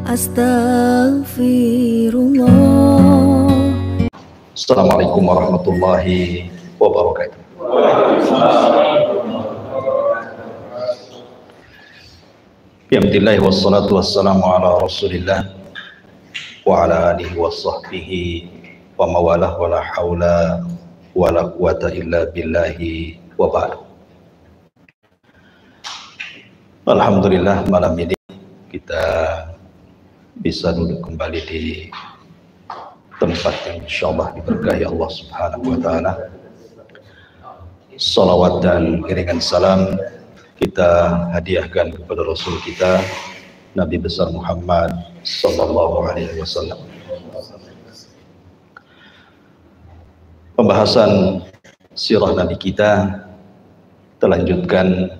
Astaghfirullah. Assalamualaikum warahmatullahi wabarakatuh. Alhamdulillah wassalatu wassalamu ala rasulillah wa ala alihi wa sahbihi wa mawalah wa la hawla wa la quwata illa billahi wa ba'du. Alhamdulillah, malam ini kita bisa duduk kembali di tempat yang insyaallah diberkahi Allah subhanahu wa ta'ala. Salawat dan iringan salam kita hadiahkan kepada Rasul kita Nabi besar Muhammad sallallahu alaihi wasallam. Pembahasan sirah Nabi kita terlanjutkan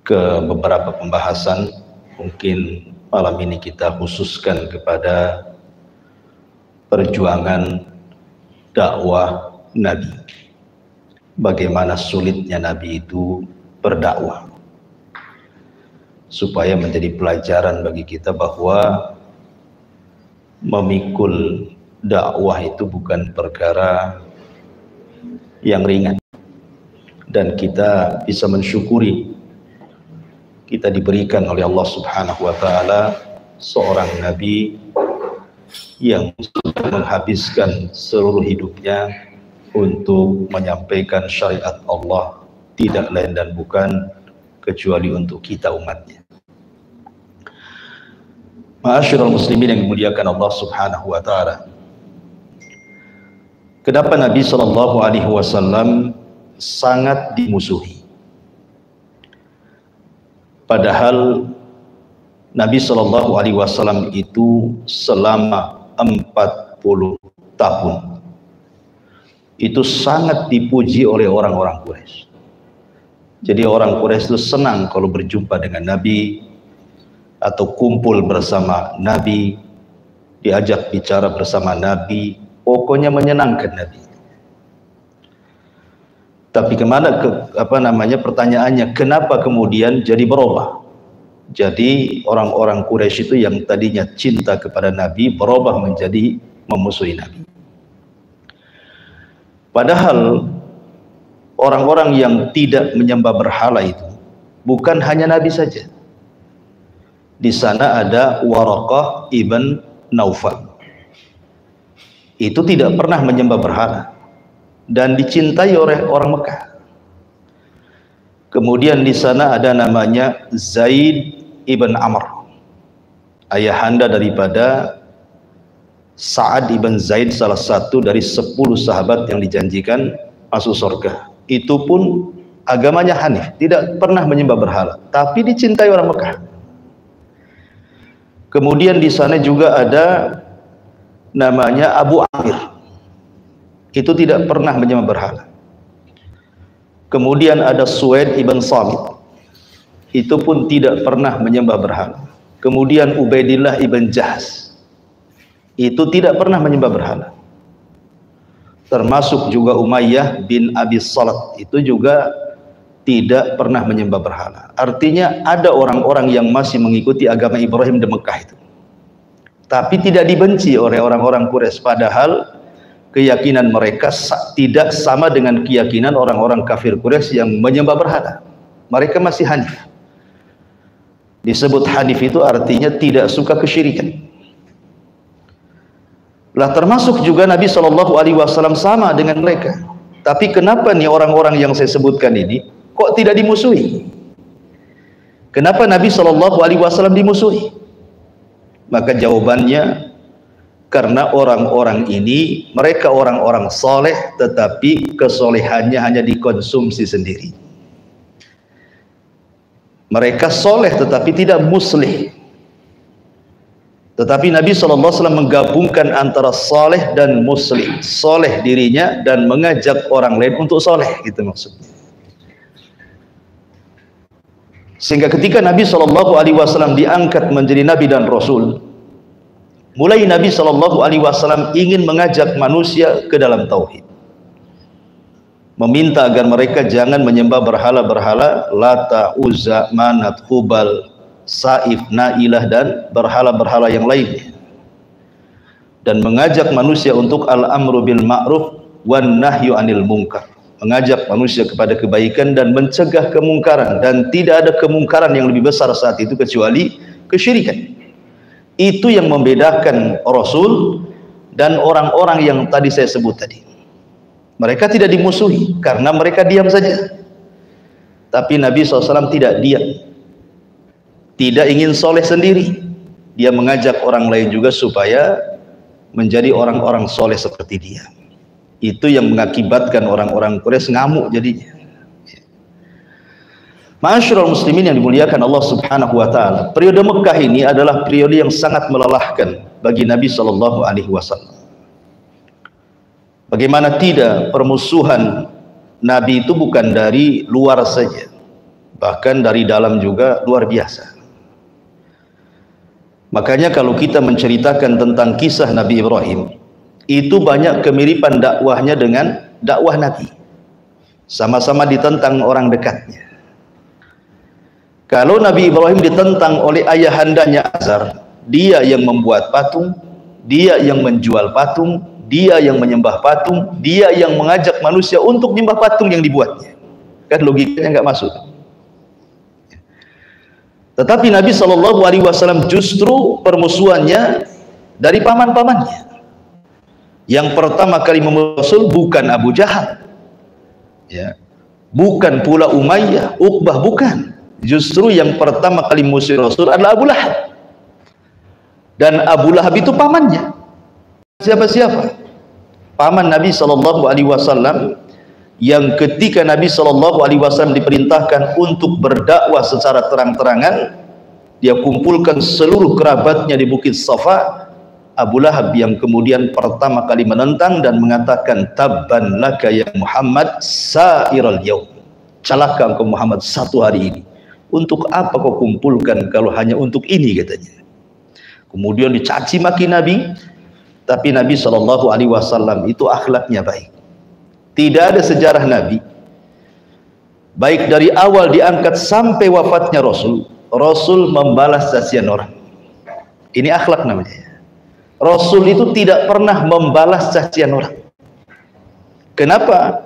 ke beberapa pembahasan. Mungkin malam ini kita khususkan kepada perjuangan dakwah Nabi. Bagaimana sulitnya Nabi itu berdakwah, supaya menjadi pelajaran bagi kita bahwa memikul dakwah itu bukan perkara yang ringan, dan kita bisa mensyukuri kita diberikan oleh Allah subhanahu wa ta'ala seorang Nabi yang sudah menghabiskan seluruh hidupnya untuk menyampaikan syariat Allah, tidak lain dan bukan kecuali untuk kita umatnya. Ma'asyiral muslimin yang dimuliakan Allah subhanahu wa ta'ala, kenapa Nabi sallallahu alaihi wasallam sangat dimusuhi? Padahal Nabi sallallahu alaihi wasallam itu selama 40 tahun itu sangat dipuji oleh orang-orang Quraisy. Jadi orang Quraisy itu senang kalau berjumpa dengan Nabi atau kumpul bersama Nabi, diajak bicara bersama Nabi, pokoknya menyenangkan Nabi. Tapi pertanyaannya, kenapa kemudian jadi berubah? Jadi orang-orang Quraisy itu yang tadinya cinta kepada Nabi berubah menjadi memusuhi Nabi. Padahal orang-orang yang tidak menyembah berhala itu bukan hanya Nabi saja. Di sana ada Waraqah ibn Naufal. Itu tidak pernah menyembah berhala dan dicintai oleh orang Mekah. Kemudian di sana ada namanya Zaid ibn Amr, ayahanda daripada Sa'ad ibn Zaid, salah satu dari 10 sahabat yang dijanjikan masuk surga. Itu pun agamanya Hanif, tidak pernah menyembah berhala, tapi dicintai orang Mekah. Kemudian di sana juga ada namanya Abu Amir, itu tidak pernah menyembah berhala. Kemudian ada Suwaid ibn Samit, itu pun tidak pernah menyembah berhala. Kemudian Ubaidillah ibn Jahsh, itu tidak pernah menyembah berhala. Termasuk juga Umayyah bin Abi Salat, itu juga tidak pernah menyembah berhala. Artinya ada orang-orang yang masih mengikuti agama Ibrahim di Mekah itu, tapi tidak dibenci oleh orang-orang Quraisy, padahal keyakinan mereka tidak sama dengan keyakinan orang-orang kafir Quraisy yang menyembah berhala. Mereka masih Hanif. Disebut Hanif itu artinya tidak suka kesyirikan. Lah termasuk juga Nabi sallallahu alaihi wasallam sama dengan mereka. Tapi kenapa nih orang-orang yang saya sebutkan ini kok tidak dimusuhi? Kenapa Nabi sallallahu alaihi wasallam dimusuhi? Maka jawabannya, karena orang-orang ini mereka orang-orang soleh, tetapi kesolehannya hanya dikonsumsi sendiri. Mereka soleh tetapi tidak muslih. Tetapi Nabi SAW menggabungkan antara soleh dan muslih, soleh dirinya dan mengajak orang lain untuk soleh, gitu maksudnya. Sehingga ketika Nabi SAW diangkat menjadi Nabi dan Rasul, mulai Nabi SAW ingin mengajak manusia ke dalam tauhid, meminta agar mereka jangan menyembah berhala-berhala Lata, Uzza, Manat, Hubal, Saif, Nailah, dan berhala-berhala yang lainnya, dan mengajak manusia untuk al-amru bil ma'ruf wan nahyu anil munkar, mengajak manusia kepada kebaikan dan mencegah kemungkaran, dan tidak ada kemungkaran yang lebih besar saat itu kecuali kesyirikan. Itu yang membedakan Rasul dan orang-orang yang tadi saya sebut tadi. Mereka tidak dimusuhi karena mereka diam saja, tapi Nabi SAW tidak diam, tidak ingin soleh sendiri. Dia mengajak orang lain juga supaya menjadi orang-orang soleh seperti dia. Itu yang mengakibatkan orang-orang Quraisy ngamuk jadinya. Ma'asyiral muslimin yang dimuliakan Allah Subhanahu wa taala, periode Mekah ini adalah periode yang sangat melelahkan bagi Nabi sallallahu alaihi wasallam. Bagaimana tidak, permusuhan Nabi itu bukan dari luar saja, bahkan dari dalam juga luar biasa. Makanya kalau kita menceritakan tentang kisah Nabi Ibrahim, itu banyak kemiripan dakwahnya dengan dakwah Nabi. Sama-sama ditentang orang dekatnya. Kalau Nabi Ibrahim ditentang oleh ayahandanya Azar, dia yang membuat patung, dia yang menjual patung, dia yang menyembah patung, dia yang mengajak manusia untuk menyembah patung yang dibuatnya. Kan logikanya nggak masuk. Tetapi Nabi SAW justru permusuhannya dari paman-pamannya. Yang pertama kali memusuh bukan Abu Jahal, ya, bukan pula Umayyah, Uqbah, bukan. Justru yang pertama kali musuh Rasul adalah Abu Lahab. Dan Abu Lahab itu pamannya. Siapa-siapa? Paman Nabi SAW, yang ketika Nabi SAW diperintahkan untuk berdakwah secara terang-terangan, dia kumpulkan seluruh kerabatnya di Bukit Safa. Abu Lahab yang kemudian pertama kali menentang dan mengatakan, tabban laka ya Muhammad sa'iral yaum, celaka engkau Muhammad satu hari ini. Untuk apa kau kumpulkan kalau hanya untuk ini, katanya. Kemudian dicaci maki Nabi. Tapi Nabi SAW itu akhlaknya baik. Tidak ada sejarah Nabi, baik dari awal diangkat sampai wafatnya Rasul membalas cacian orang. Ini akhlak namanya. Rasul itu tidak pernah membalas cacian orang. Kenapa?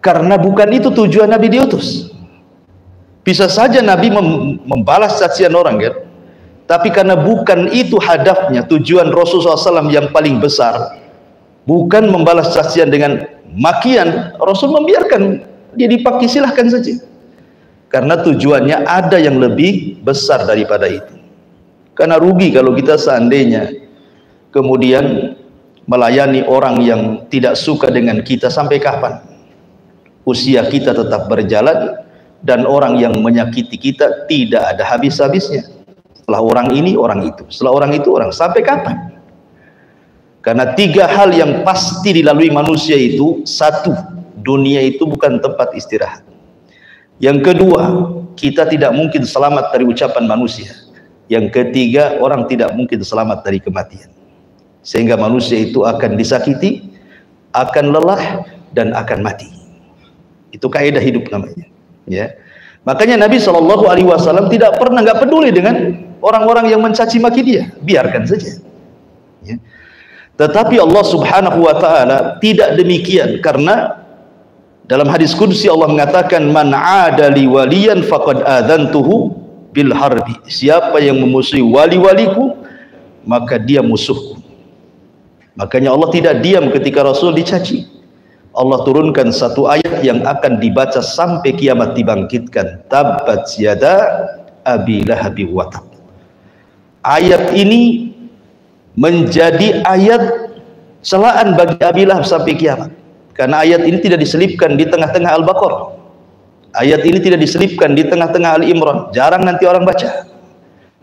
Karena bukan itu tujuan Nabi diutus. Bisa saja Nabi membalas cacian orang, kan? Tapi karena bukan itu hadafnya, tujuan Rasulullah SAW yang paling besar, bukan membalas cacian dengan makian, Rasul membiarkan dia dipaki, silahkan saja. Karena tujuannya ada yang lebih besar daripada itu. Karena rugi kalau kita seandainya kemudian melayani orang yang tidak suka dengan kita. Sampai kapan usia kita tetap berjalan dan orang yang menyakiti kita tidak ada habis-habisnya? Setelah orang ini, orang itu, setelah orang itu, orang, sampai kapan? Karena tiga hal yang pasti dilalui manusia itu: satu, dunia itu bukan tempat istirahat. Yang kedua, kita tidak mungkin selamat dari ucapan manusia. Yang ketiga, orang tidak mungkin selamat dari kematian. Sehingga manusia itu akan disakiti, akan lelah, dan akan mati. Itu kaidah hidup namanya, ya. Makanya Nabi SAW tidak pernah, nggak peduli dengan orang-orang yang mencaci maki dia, biarkan saja, ya. Tetapi Allah Subhanahu wa taala tidak demikian, karena dalam hadis qudsi Allah mengatakan, man 'ada li waliyan faqad adzantuhu bil harbi. Siapa yang memusuhi wali-waliku, maka dia musuhku. Makanya Allah tidak diam ketika Rasul dicaci. Allah turunkan satu ayat yang akan dibaca sampai kiamat dibangkitkan, tabbat yada abi lahabi wa tab. Ayat ini menjadi ayat celaan bagi Abi Lahab sampai kiamat, karena ayat ini tidak diselipkan di tengah-tengah Al-Baqarah. Ayat ini tidak diselipkan di tengah-tengah Ali Imran, jarang nanti orang baca.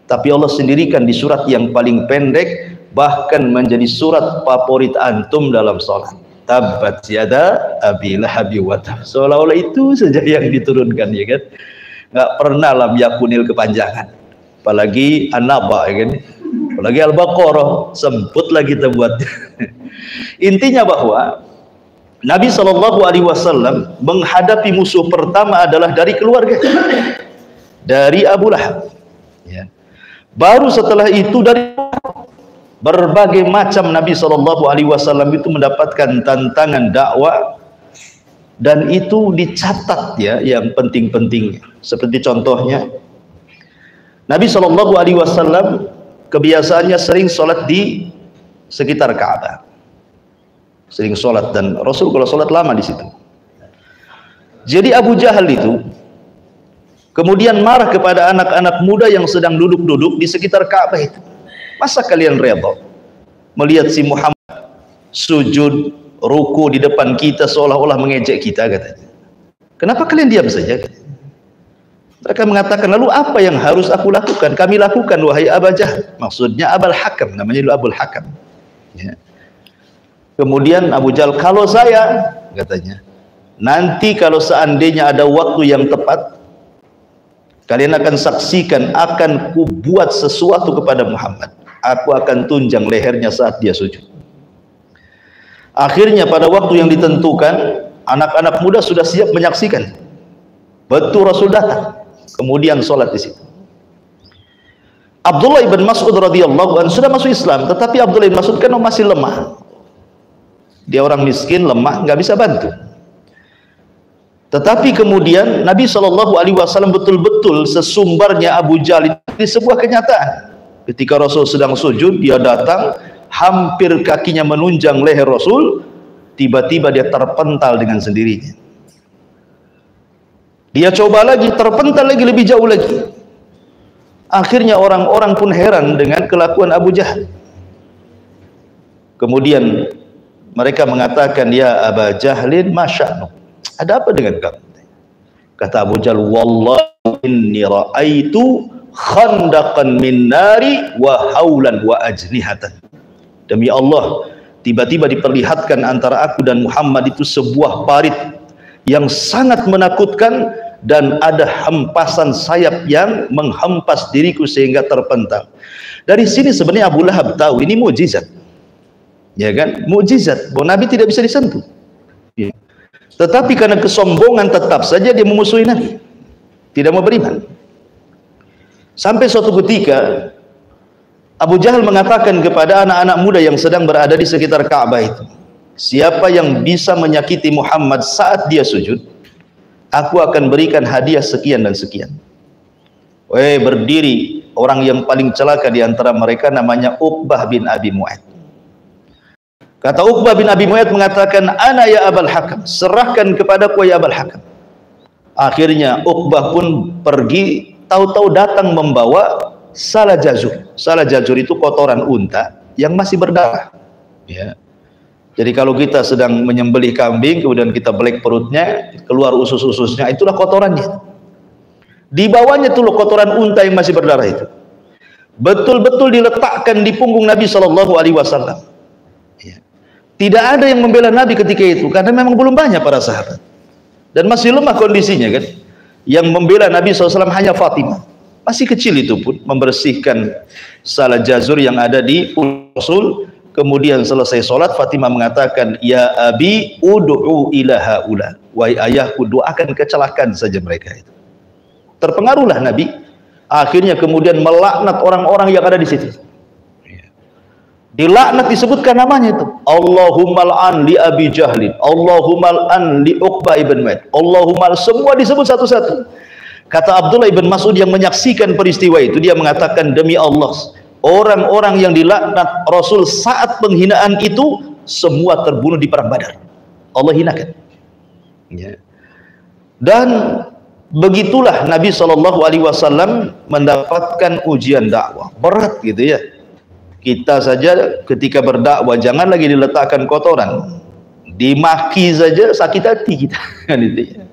Tapi Allah sendirikan di surat yang paling pendek, bahkan menjadi surat favorit antum dalam sholat. Tabbat yada abi lahabi wa tab. Seolah-olah itu saja yang diturunkan, ya kan? Nggak pernah lam yakunil kepanjangan. Apalagi An-Naba, ya kan? Apalagi Al-Baqarah, semput lagi kita buat. Intinya bahwa Nabi SAW menghadapi musuh pertama adalah dari keluarga, dari Abu Lahab. Ya. Baru setelah itu dari berbagai macam Nabi SAW itu mendapatkan tantangan dakwah, dan itu dicatat ya yang penting-pentingnya. Seperti contohnya Nabi SAW kebiasaannya sering sholat di sekitar Ka'bah, sering sholat, dan Rasul kalau sholat lama di situ. Jadi Abu Jahal itu kemudian marah kepada anak-anak muda yang sedang duduk-duduk di sekitar Ka'bah itu. Masa kalian rela melihat si Muhammad sujud, ruku di depan kita seolah-olah mengejek kita, katanya. Kenapa kalian diam saja? Mereka mengatakan, lalu apa yang harus aku lakukan? Kami lakukan, wahai Abu Jahal. Maksudnya Abul Hakam, namanya dulu Abul Hakam. Ya. Kemudian Abu Jahal, kalau saya, katanya, nanti kalau seandainya ada waktu yang tepat, kalian akan saksikan, akan kubuat sesuatu kepada Muhammad. Aku akan tunjang lehernya saat dia sujud. Akhirnya pada waktu yang ditentukan, anak-anak muda sudah siap menyaksikan. Betul, Rasul datang, kemudian sholat di situ. Abdullah ibn Mas'ud radhiyallahu anhu sudah masuk Islam, tetapi Abdullah ibn Mas'ud kan masih lemah. Dia orang miskin, lemah, nggak bisa bantu. Tetapi kemudian Nabi SAW betul-betul sesumbarnya Abu Jahal di sebuah kenyataan. Ketika Rasul sedang sujud, dia datang, hampir kakinya menunjang leher Rasul, tiba-tiba dia terpental dengan sendirinya. Dia coba lagi, terpental lagi, lebih jauh lagi. Akhirnya orang-orang pun heran dengan kelakuan Abu Jahal. Kemudian mereka mengatakan, ya Aba Jahlin, masya'nu, ada apa dengan kamu? Kata Abu Jahal, wallahi inni ra'aitu khandaqan min nari wa haulan wa ajnihatan. Demi Allah, tiba-tiba diperlihatkan antara aku dan Muhammad itu sebuah parit yang sangat menakutkan, dan ada hempasan sayap yang menghempas diriku sehingga terpental. Dari sini sebenarnya Abu Lahab tahu ini mukjizat. Ya kan? Mukjizat bahwa Nabi tidak bisa disentuh. Ya. Tetapi karena kesombongan tetap saja dia memusuhi Nabi, tidak mau beriman. Sampai suatu ketika Abu Jahal mengatakan kepada anak-anak muda yang sedang berada di sekitar Ka'bah itu, siapa yang bisa menyakiti Muhammad saat dia sujud, aku akan berikan hadiah sekian dan sekian. Berdiri orang yang paling celaka di antara mereka, namanya Uqbah bin Abi Mu'ayth. Kata Uqbah bin Abi Mu'ayth mengatakan, ana ya Abul Hakam, serahkan kepadaku ya Abul Hakam. Akhirnya Uqbah pun pergi, tahu-tahu datang membawa salah jazur. Salah jazur itu kotoran unta yang masih berdarah. Ya. Jadi kalau kita sedang menyembelih kambing, kemudian kita belek perutnya, keluar usus-ususnya, itulah kotorannya. Di bawahnya itu loh kotoran unta yang masih berdarah itu. Betul-betul diletakkan di punggung Nabi SAW. Ya. Tidak ada yang membela Nabi ketika itu, karena memang belum banyak para sahabat. Dan masih lemah kondisinya kan. Yang membela Nabi SAW hanya Fatimah. Masih kecil itu pun, membersihkan salah jazur yang ada di Rasul. Kemudian selesai sholat, Fatimah mengatakan, ya abi ud'u ila haula, wahai ayahku, doakan kecelakaan saja mereka itu. Terpengaruhlah Nabi, akhirnya kemudian melaknat orang-orang yang ada di situ. Dilaknat, disebutkan namanya itu, Allahumma al'an li Abi Jahlin, Allahumma al'an li Uqbah ibn Mas'ud, Allahumma, semua disebut satu-satu. Kata Abdullah ibn Mas'ud yang menyaksikan peristiwa itu, dia mengatakan, demi Allah, orang-orang yang dilaknat Rasul saat penghinaan itu semua terbunuh di perang Badar. Allah hinakan. Ya. Dan begitulah Nabi SAW mendapatkan ujian dakwah berat gitu ya. Kita saja ketika berdakwah jangan lagi diletakkan kotoran, dimaki saja sakit hati kita kan itu ya.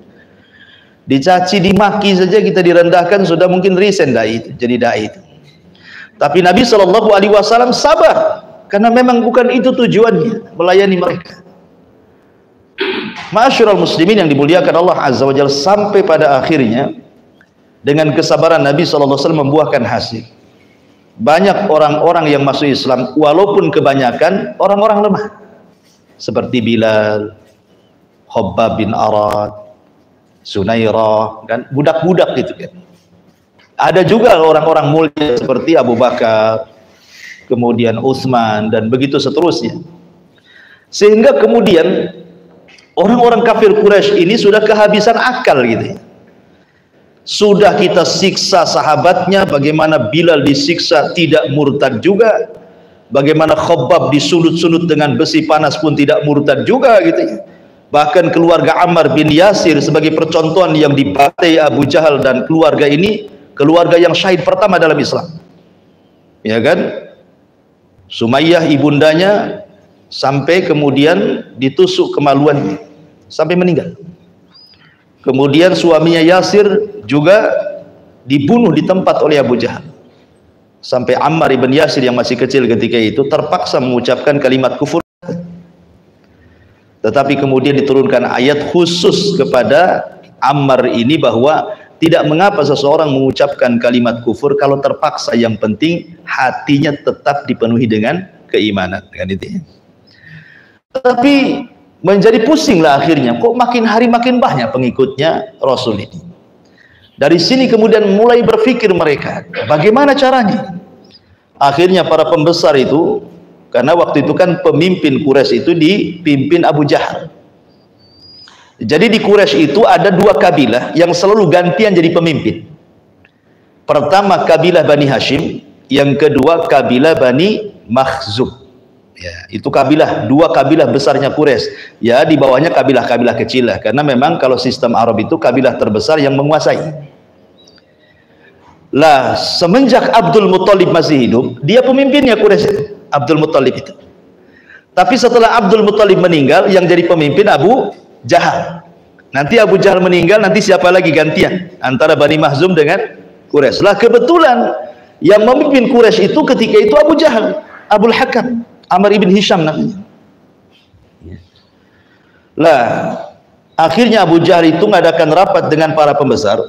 Dicaci, dimaki saja kita direndahkan, sudah mungkin resign dai itu, jadi dai itu. Tapi Nabi SAW sabar, karena memang bukan itu tujuannya, melayani mereka. Ma'asyiral muslimin yang dimuliakan Allah Azza wa Jalla, sampai pada akhirnya dengan kesabaran Nabi SAW membuahkan hasil. Banyak orang-orang yang masuk Islam, walaupun kebanyakan orang-orang lemah, seperti Bilal, Khabbab bin Arad, Sunairah, kan budak-budak gitu kan. Ada juga orang-orang mulia seperti Abu Bakar, kemudian Utsman, dan begitu seterusnya. Sehingga kemudian orang-orang kafir Quraisy ini sudah kehabisan akal gitu ya. Sudah kita siksa sahabatnya, bagaimana Bilal disiksa tidak murtad juga, bagaimana Khabbab disulut-sulut dengan besi panas pun tidak murtad juga gitu ya. Bahkan keluarga Ammar bin Yasir sebagai percontohan yang dibantai Abu Jahal dan keluarga ini, keluarga yang syahid pertama dalam Islam, ya kan? Sumayyah ibundanya sampai kemudian ditusuk kemaluan sampai meninggal. Kemudian suaminya Yasir juga dibunuh di tempat oleh Abu Jahal. Sampai Ammar ibn Yasir yang masih kecil ketika itu terpaksa mengucapkan kalimat kufur. Tetapi kemudian diturunkan ayat khusus kepada Ammar ini bahwa tidak mengapa seseorang mengucapkan kalimat kufur kalau terpaksa, yang penting hatinya tetap dipenuhi dengan keimanan, kan itu. Tapi menjadi pusinglah akhirnya, kok makin hari makin banyak pengikutnya Rasul ini. Dari sini kemudian mulai berpikir mereka, bagaimana caranya? Akhirnya para pembesar itu, karena waktu itu kan pemimpin Quraisy itu dipimpin Abu Jahal. Jadi di Quraisy itu ada dua kabilah yang selalu gantian jadi pemimpin. Pertama kabilah Bani Hashim, yang kedua kabilah Bani Makhzum. Ya, itu kabilah, dua kabilah besarnya Quraisy. Ya, di bawahnya kabilah-kabilah kecil lah, karena memang kalau sistem Arab itu kabilah terbesar yang menguasai. Lah, semenjak Abdul Muthalib masih hidup, dia pemimpinnya Quraisy, Abdul Muthalib itu. Tapi setelah Abdul Muthalib meninggal, yang jadi pemimpin Abu Jahal. Nanti Abu Jahal meninggal, nanti siapa lagi gantian antara Bani Makhzum dengan Quraisy. Lah, kebetulan yang memimpin Quraisy itu ketika itu Abu Jahal, Abul Hakam, Amr ibn Hisham namanya. Lah, akhirnya Abu Jahal itu mengadakan rapat dengan para pembesar.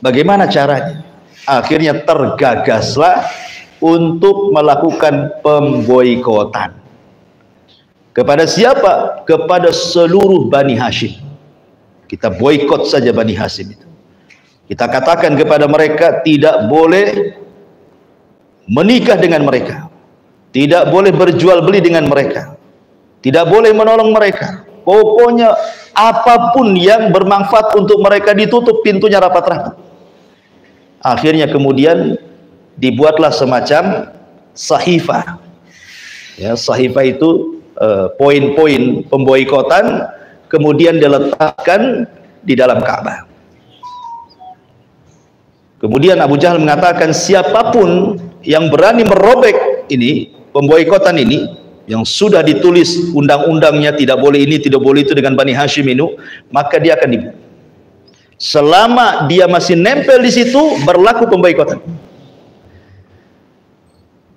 Bagaimana caranya? Akhirnya tergagaslah untuk melakukan pemboikotan. Kepada siapa? Kepada seluruh Bani Hashim. Kita boikot saja Bani Hashim itu. Kita katakan kepada mereka tidak boleh menikah dengan mereka, tidak boleh berjual beli dengan mereka, tidak boleh menolong mereka. Pokoknya apapun yang bermanfaat untuk mereka ditutup pintunya rapat-rapat. Akhirnya kemudian dibuatlah semacam sahifah. Ya, sahifah itu poin-poin pemboikotan, kemudian diletakkan di dalam Ka'bah. Kemudian Abu Jahal mengatakan siapapun yang berani merobek ini, pemboikotan ini, yang sudah ditulis undang-undangnya tidak boleh ini, tidak boleh itu dengan Bani Hashim itu, maka dia akan dibunuh. Selama dia masih nempel di situ, berlaku pemboikotan.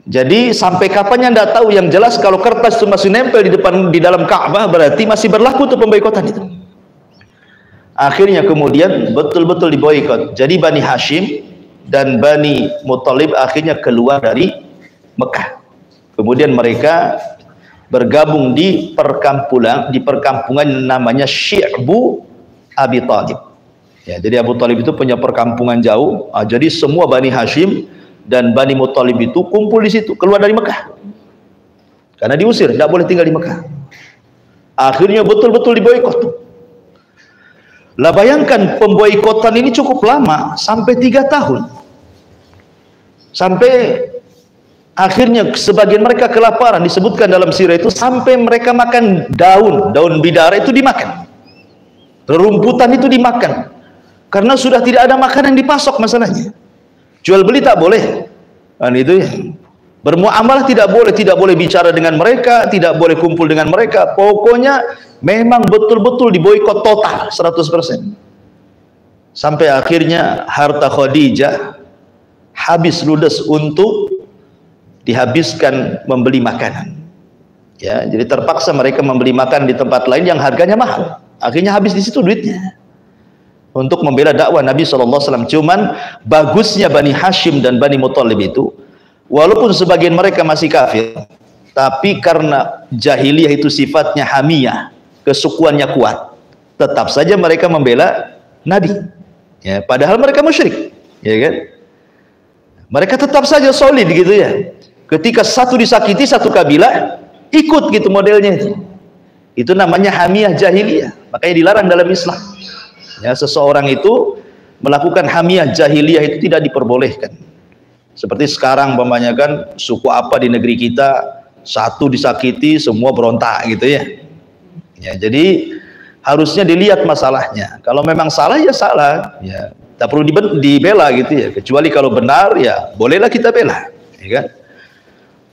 Jadi sampai kapannya tidak tahu, yang jelas kalau kertas itu masih nempel di dalam Ka'bah berarti masih berlaku tuh pemboikotan itu. Akhirnya kemudian betul-betul diboikot. Jadi Bani Hashim dan Bani Muthalib akhirnya keluar dari Mekah. Kemudian mereka bergabung di perkampungan namanya Syi'bu Abi Thalib. Ya, jadi Abu Thalib itu punya perkampungan jauh. Jadi semua Bani Hashim dan Bani Muthalib itu kumpul di situ, keluar dari Mekah. Karena diusir, tidak boleh tinggal di Mekah. Akhirnya betul-betul diboikot. Lah bayangkan pemboikotan ini cukup lama, sampai 3 tahun. Sampai akhirnya sebagian mereka kelaparan, disebutkan dalam sirah itu sampai mereka makan daun bidara itu dimakan. Rerumputan itu dimakan. Karena sudah tidak ada makanan yang dipasok masalahnya. Jual beli tak boleh. Dan itu ya. Bermuamalah tidak boleh bicara dengan mereka, tidak boleh kumpul dengan mereka. Pokoknya memang betul-betul diboikot total 100%. Sampai akhirnya harta Khadijah habis ludes untuk dihabiskan membeli makanan. Ya, jadi terpaksa mereka membeli makanan di tempat lain yang harganya mahal. Akhirnya habis di situ duitnya untuk membela dakwah Nabi SAW. Cuman bagusnya Bani Hashim dan Bani Muthalib itu, walaupun sebagian mereka masih kafir, tapi karena jahiliyah itu sifatnya hamiyah, kesukuannya kuat, tetap saja mereka membela Nabi. Ya, padahal mereka musyrik, ya kan? Mereka tetap saja solid gitu ya. Ketika satu disakiti, satu kabilah ikut gitu modelnya itu. Itu namanya hamiyah jahiliyah. Makanya dilarang dalam Islam. Ya, seseorang itu melakukan hamiyah jahiliyah itu tidak diperbolehkan. Seperti sekarang umpamanya kan suku apa di negeri kita satu disakiti semua berontak gitu ya. Ya, jadi harusnya dilihat masalahnya. Kalau memang salah ya salah, ya tak perlu dibela gitu ya. Kecuali kalau benar ya bolehlah kita bela, ya kan?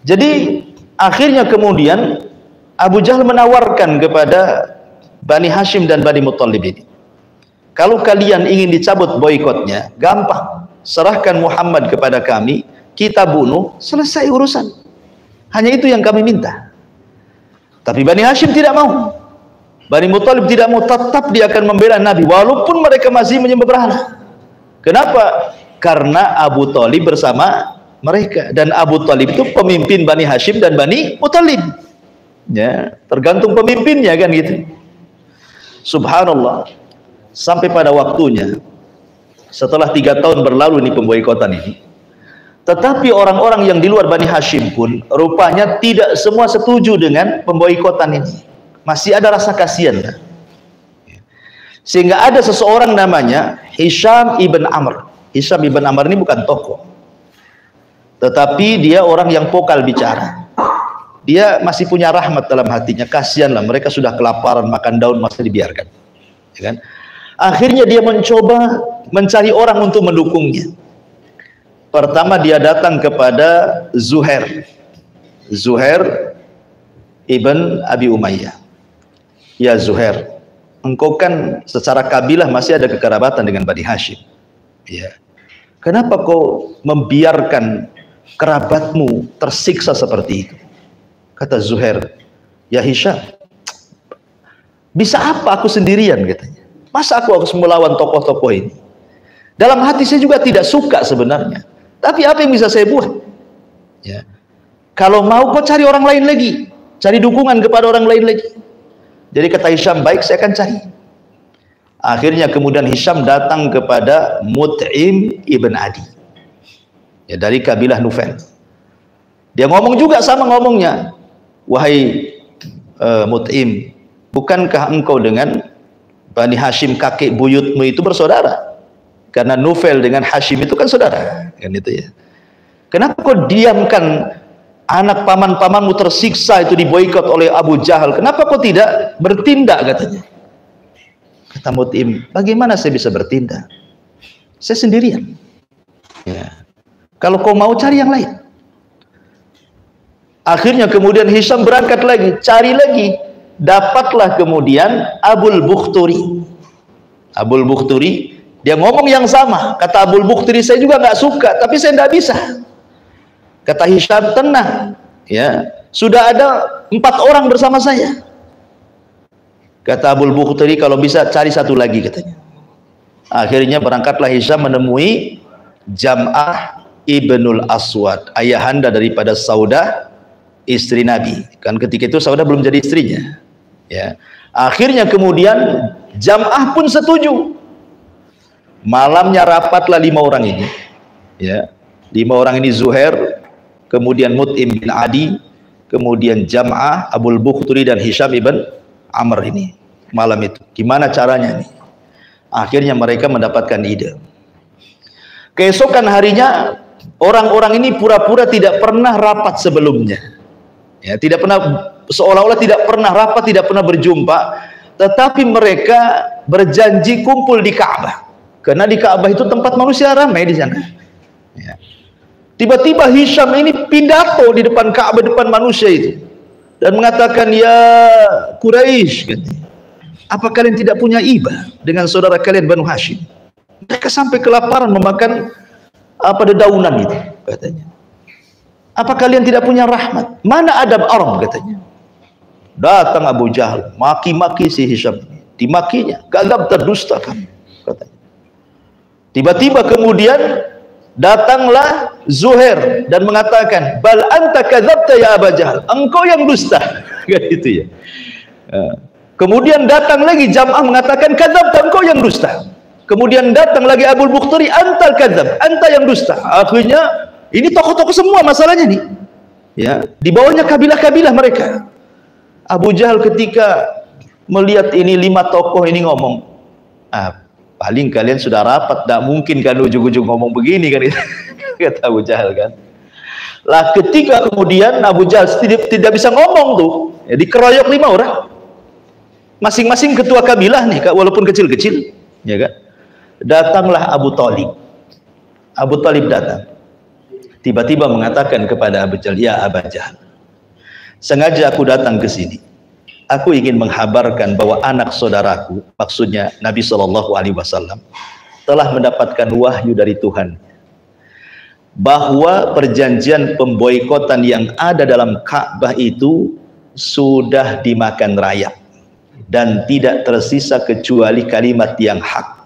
Jadi akhirnya kemudian Abu Jahal menawarkan kepada Bani Hashim dan Bani Muttalib ini, kalau kalian ingin dicabut boikotnya, gampang, serahkan Muhammad kepada kami, kita bunuh, selesai urusan. Hanya itu yang kami minta. Tapi Bani Hashim tidak mau, Bani Muttalib tidak mau, tetap dia akan membela Nabi walaupun mereka masih menyembah berhala. Kenapa? Karena Abu Thalib bersama mereka, dan Abu Thalib itu pemimpin Bani Hashim dan Bani Muttalib. Ya, tergantung pemimpinnya kan gitu. Subhanallah, sampai pada waktunya setelah 3 tahun berlalu nih pemboikotan ini, tetapi orang-orang yang di luar Bani Hashim pun rupanya tidak semua setuju dengan pemboikotan ini. Masih ada rasa kasihan kan? Sehingga ada seseorang namanya Hisham ibn Amr. Hisham ibn Amr ini bukan tokoh, tetapi dia orang yang vokal bicara. Dia masih punya rahmat dalam hatinya. Kasihanlah, mereka sudah kelaparan, makan daun masih dibiarkan, ya kan? Akhirnya dia mencoba mencari orang untuk mendukungnya. Pertama dia datang kepada Zuhair ibn Abi Umayyah. Ya Zuhair, engkau kan secara kabilah masih ada kekerabatan dengan Bani Hashim, ya. Kenapa kau membiarkan kerabatmu tersiksa seperti itu? Kata Zuhair, ya Hisham, bisa apa aku sendirian katanya. Masa aku harus melawan tokoh-tokoh ini? Dalam hati saya juga tidak suka sebenarnya, tapi apa yang bisa saya buat? Ya. Kalau mau kau cari orang lain lagi, cari dukungan kepada orang lain lagi. Jadi kata Hisham, baik saya akan cari. Akhirnya kemudian Hisham datang kepada Mut'im ibn Adi, ya, dari kabilah Nufail. Dia ngomong juga sama ngomongnya, wahai Mut'im, bukankah engkau dengan Bani Hashim kakek buyutmu itu bersaudara? Karena Nufail dengan Hashim itu kan saudara, kan itu ya. Kenapa kau diamkan anak paman-pamanmu tersiksa itu diboikot oleh Abu Jahal? Kenapa kau tidak bertindak katanya? Kata Mut'im, bagaimana saya bisa bertindak? Saya sendirian. Ya. Kalau kau mau cari yang lain. Akhirnya kemudian Hisham berangkat lagi, cari lagi. Dapatlah kemudian Abul Bukhturi. Abul Bukhturi, dia ngomong yang sama. Kata Abul Bukhturi, saya juga nggak suka, tapi saya nggak bisa. Kata Hisham, tenang, ya, sudah ada 4 orang bersama saya. Kata Abul Bukhturi, kalau bisa cari satu lagi katanya. Akhirnya berangkatlah Hisham menemui Jam'ah ibnul Aswad, ayahanda daripada Saudah, istri Nabi. Kan ketika itu Saudah belum jadi istrinya, ya. Akhirnya kemudian Jam'ah pun setuju. Malamnya rapatlah 5 orang ini, ya. 5 orang ini Zuhair, kemudian Mut'im bin Adi, kemudian Jam'ah, Abul Bukhturi dan Hisham ibn Amr ini. Malam itu gimana caranya nih? Akhirnya mereka mendapatkan ide. Keesokan harinya orang-orang ini pura-pura tidak pernah rapat sebelumnya, ya, tidak pernah, seolah-olah tidak pernah rapat, tidak pernah berjumpa, tetapi mereka berjanji kumpul di Ka'bah, karena di Ka'bah itu tempat manusia ramai di sana, ya. Tiba-tiba Hisham ini pidato di depan Ka'bah, depan manusia itu, dan mengatakan, ya Quraisy, apa kalian tidak punya iba dengan saudara kalian Banu Hashim? Mereka sampai kelaparan memakan dedaunan itu, katanya. Apa kalian tidak punya rahmat? Mana adab Arab, katanya. Datang Abu Jahal, maki-maki si Hisham, dimakinya, gagap terdusta kamu, katanya. Tiba-tiba kemudian datanglah Zuhair dan mengatakan, bal anta kadzabta ya Abu Jahal, engkau yang dusta, gitu ya. Kemudian datang lagi Jam'ah mengatakan, kadzabta, engkau yang dusta. Kemudian datang lagi Abul Bukhturi, antal kadzab, anta yang dusta. Akhirnya Ini tokoh-tokoh semua masalahnya nih. Ya, di bawahnya kabilah-kabilah mereka. Abu Jahal ketika melihat ini 5 tokoh ini ngomong, paling kalian sudah rapat, tidak mungkin kan ujung-ujung ngomong begini kan, kata Abu Jahal kan. Lah ketika kemudian Abu Jahal tidak bisa ngomong tuh, ya, dikeroyok 5 orang, masing-masing ketua kabilah nih, walaupun kecil-kecil, ya kan. Datanglah Abu Thalib. Abu Thalib datang, tiba-tiba mengatakan kepada Abu Jahal, ya Abu Jahal, sengaja aku datang ke sini. Aku ingin menghabarkan bahwa anak saudaraku, maksudnya Nabi Shallallahu Alaihi Wasallam, telah mendapatkan wahyu dari Tuhan bahwa perjanjian pemboikotan yang ada dalam Ka'bah itu sudah dimakan rayap dan tidak tersisa kecuali kalimat yang hak.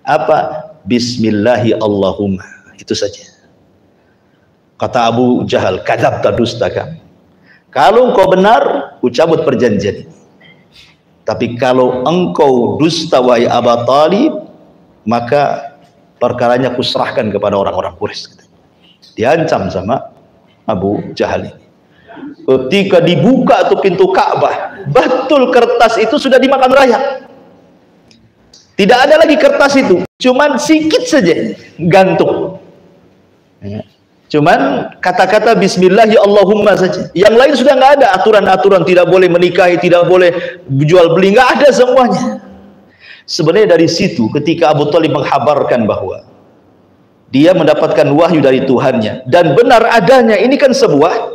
Apa? Bismillahi Allahumma. Itu saja. Kata Abu Jahal, kadzabta, dusta kamu. Kalau engkau benar, ku cabut perjanjian ini. Tapi kalau engkau dusta wahai Abu Thalib, maka perkaranya ku serahkan kepada orang-orang Quraisy. Diancam sama Abu Jahal ini. Ketika dibuka tuh pintu Ka'bah, betul kertas itu sudah dimakan rayap. Tidak ada lagi kertas itu, cuman sikit saja gantung. Ya. Cuman kata-kata Bismillahi Allahumma saja. Yang lain sudah nggak ada aturan-aturan, tidak boleh menikahi, tidak boleh jual beli, nggak ada semuanya. Sebenarnya dari situ ketika Abu Thalib menghabarkan bahwa dia mendapatkan wahyu dari Tuhannya dan benar adanya, ini kan sebuah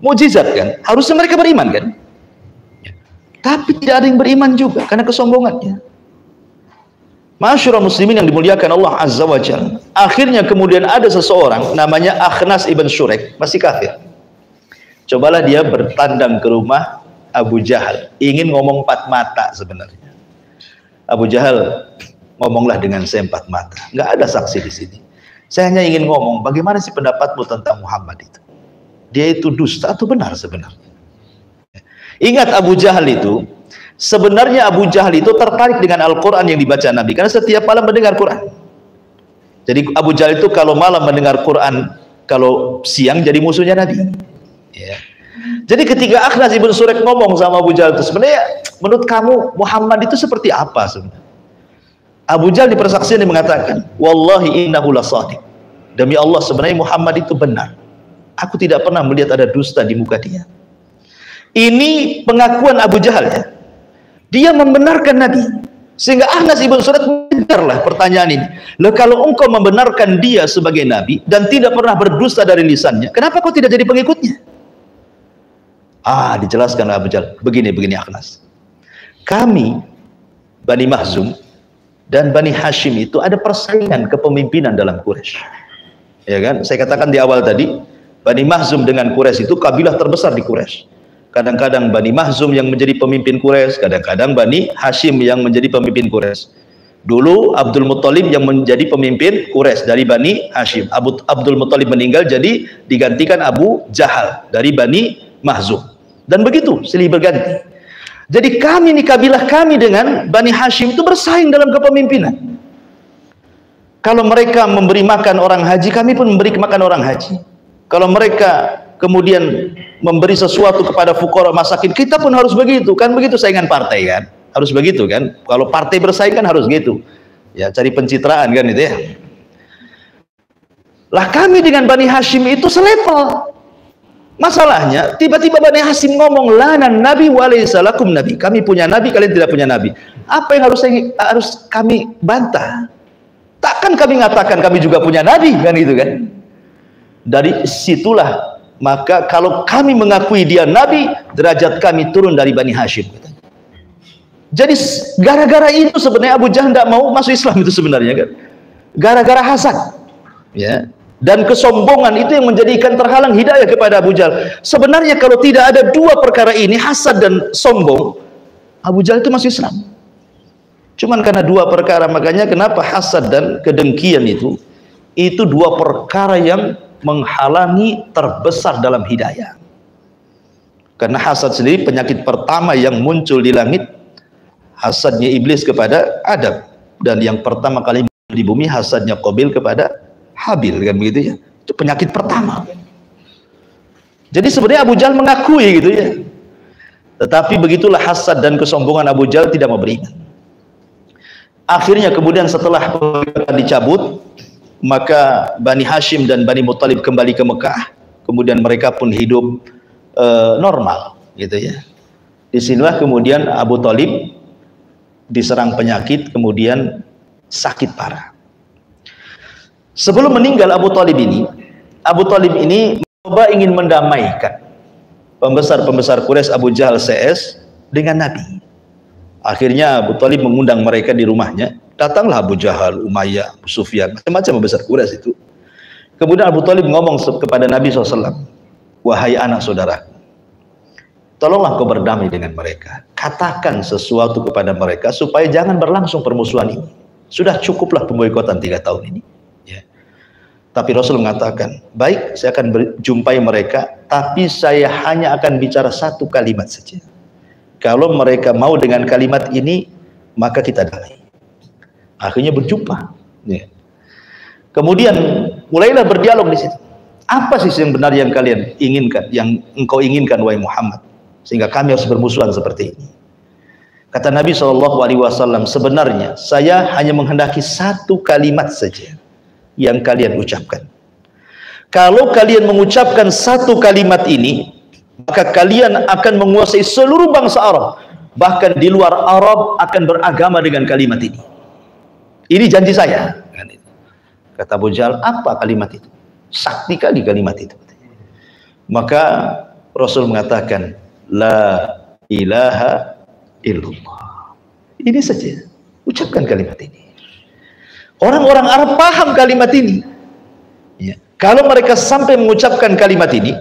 mukjizat kan, harusnya mereka beriman kan. Tapi tidak ada yang beriman juga karena kesombongannya. Masyurah muslimin yang dimuliakan Allah Azza wa Jalla. Akhirnya kemudian ada seseorang namanya Akhnas ibn Syurek, masih kafir. Cobalah dia bertandang ke rumah Abu Jahal, ingin ngomong 4 mata sebenarnya. Abu Jahal, ngomonglah dengan saya 4 mata. Nggak ada saksi di sini. Saya hanya ingin ngomong, bagaimana sih pendapatmu tentang Muhammad itu? Dia itu dusta atau benar sebenarnya? Ingat Abu Jahal itu, sebenarnya Abu Jahal itu tertarik dengan Al-Quran yang dibaca Nabi, karena setiap malam mendengar Quran. Jadi Abu Jahal itu kalau malam mendengar Quran, kalau siang jadi musuhnya Nabi. Ya. Jadi ketika Akhnas ibn Syurek ngomong sama Abu Jahal itu, sebenarnya menurut kamu Muhammad itu seperti apa sebenarnya? Abu Jahal di persaksian dia mengatakan, wallahi innahu lasadiq. Demi Allah sebenarnya Muhammad itu benar. Aku tidak pernah melihat ada dusta di muka dia. Ini pengakuan Abu Jahal ya. Dia membenarkan Nabi. Sehingga Akhnas ibn Syurek mengejarlah pertanyaan ini. Loh, kalau engkau membenarkan dia sebagai Nabi dan tidak pernah berdusta dari lisannya, kenapa kau tidak jadi pengikutnya? Dijelaskan Abu Jahal. Begini Akhnas. Kami, Bani Makhzum dan Bani Hashim itu ada persaingan kepemimpinan dalam Quraisy. Ya kan? Saya katakan di awal tadi, Bani Makhzum dengan Quraisy itu kabilah terbesar di Quraisy. Kadang-kadang Bani Makhzum yang menjadi pemimpin Quraisy, kadang-kadang Bani Hashim yang menjadi pemimpin Quraisy. Dulu Abdul Muthalib yang menjadi pemimpin Quraisy dari Bani Hashim. Abdul Muthalib meninggal, jadi digantikan Abu Jahal dari Bani Makhzum. Dan begitu silih berganti. Jadi kami nih, kabilah kami dengan Bani Hashim itu bersaing dalam kepemimpinan. Kalau mereka memberi makan orang haji, kami pun memberi makan orang haji. Kalau mereka kemudian memberi sesuatu kepada fuqara masakin, kita pun harus begitu. Kan begitu saingan partai kan? Harus begitu kan? Kalau partai bersaing kan harus gitu. Ya, cari pencitraan kan itu ya. Lah kami dengan Bani Hashim itu selevel. Masalahnya tiba-tiba Bani Hashim ngomong, lana nabi wa laysa lakum nabi. Kami punya nabi, kalian tidak punya nabi. Apa yang harus kami bantah? Takkan kami mengatakan kami juga punya nabi kan itu kan? Dari situlah maka kalau kami mengakui dia nabi, derajat kami turun dari Bani Hashim. Jadi gara-gara itu sebenarnya Abu Jahal tidak mau masuk Islam itu sebenarnya kan? Gara-gara hasad, ya. Dan kesombongan itu yang menjadikan terhalang hidayah kepada Abu Jahal. Sebenarnya kalau tidak ada dua perkara ini, hasad dan sombong, Abu Jahal itu masuk Islam. Cuman karena dua perkara, makanya kenapa hasad dan kedengkian itu dua perkara yang menghalangi terbesar dalam hidayah. Karena hasad sendiri penyakit pertama yang muncul di langit, hasadnya iblis kepada Adam, dan yang pertama kali di bumi hasadnya Qabil kepada Habil, kan begitu ya. Itu penyakit pertama. Jadi sebenarnya Abu Jahal mengakui gitu ya. Tetapi begitulah hasad dan kesombongan Abu Jahal, tidak mau beriman. Akhirnya kemudian setelah dicabut, maka Bani Hashim dan Bani Muttalib kembali ke Mekah. Kemudian mereka pun hidup normal gitu ya. Disinilah kemudian Abu Thalib diserang penyakit, kemudian sakit parah. Sebelum meninggal Abu Thalib ini mencoba ingin mendamaikan pembesar-pembesar Quraisy, Abu Jahal CS, dengan Nabi. Akhirnya Abu Thalib mengundang mereka di rumahnya. Datanglah Abu Jahal, Umayyah, Abu Sufyan, macam-macam pembesar Quraisy itu. Kemudian Abu Thalib ngomong kepada Nabi SAW, wahai anak saudaraku, tolonglah kau berdamai dengan mereka. Katakan sesuatu kepada mereka supaya jangan berlangsung permusuhan ini. Sudah cukuplah pemboikotan 3 tahun ini. Ya. Tapi Rasul mengatakan, baik, saya akan berjumpai mereka, tapi saya hanya akan bicara 1 kalimat saja. Kalau mereka mau dengan kalimat ini, maka kita damai. Akhirnya berjumpa. Ya. Kemudian mulailah berdialog di situ. Apa sih yang benar yang kalian inginkan, yang engkau inginkan wahai Muhammad, sehingga kami harus bermusuhan seperti ini? Kata Nabi SAW, sebenarnya saya hanya menghendaki 1 kalimat saja yang kalian ucapkan. Kalau kalian mengucapkan 1 kalimat ini, maka kalian akan menguasai seluruh bangsa Arab, bahkan di luar Arab akan beragama dengan kalimat ini. Ini janji saya. Kata Abu Jahal, apa kalimat itu? Sakti kali kalimat itu. Maka Rasul mengatakan, la ilaha illallah. Ini saja, ucapkan kalimat ini. Orang-orang Arab paham kalimat ini. Ya. Kalau mereka sampai mengucapkan kalimat ini,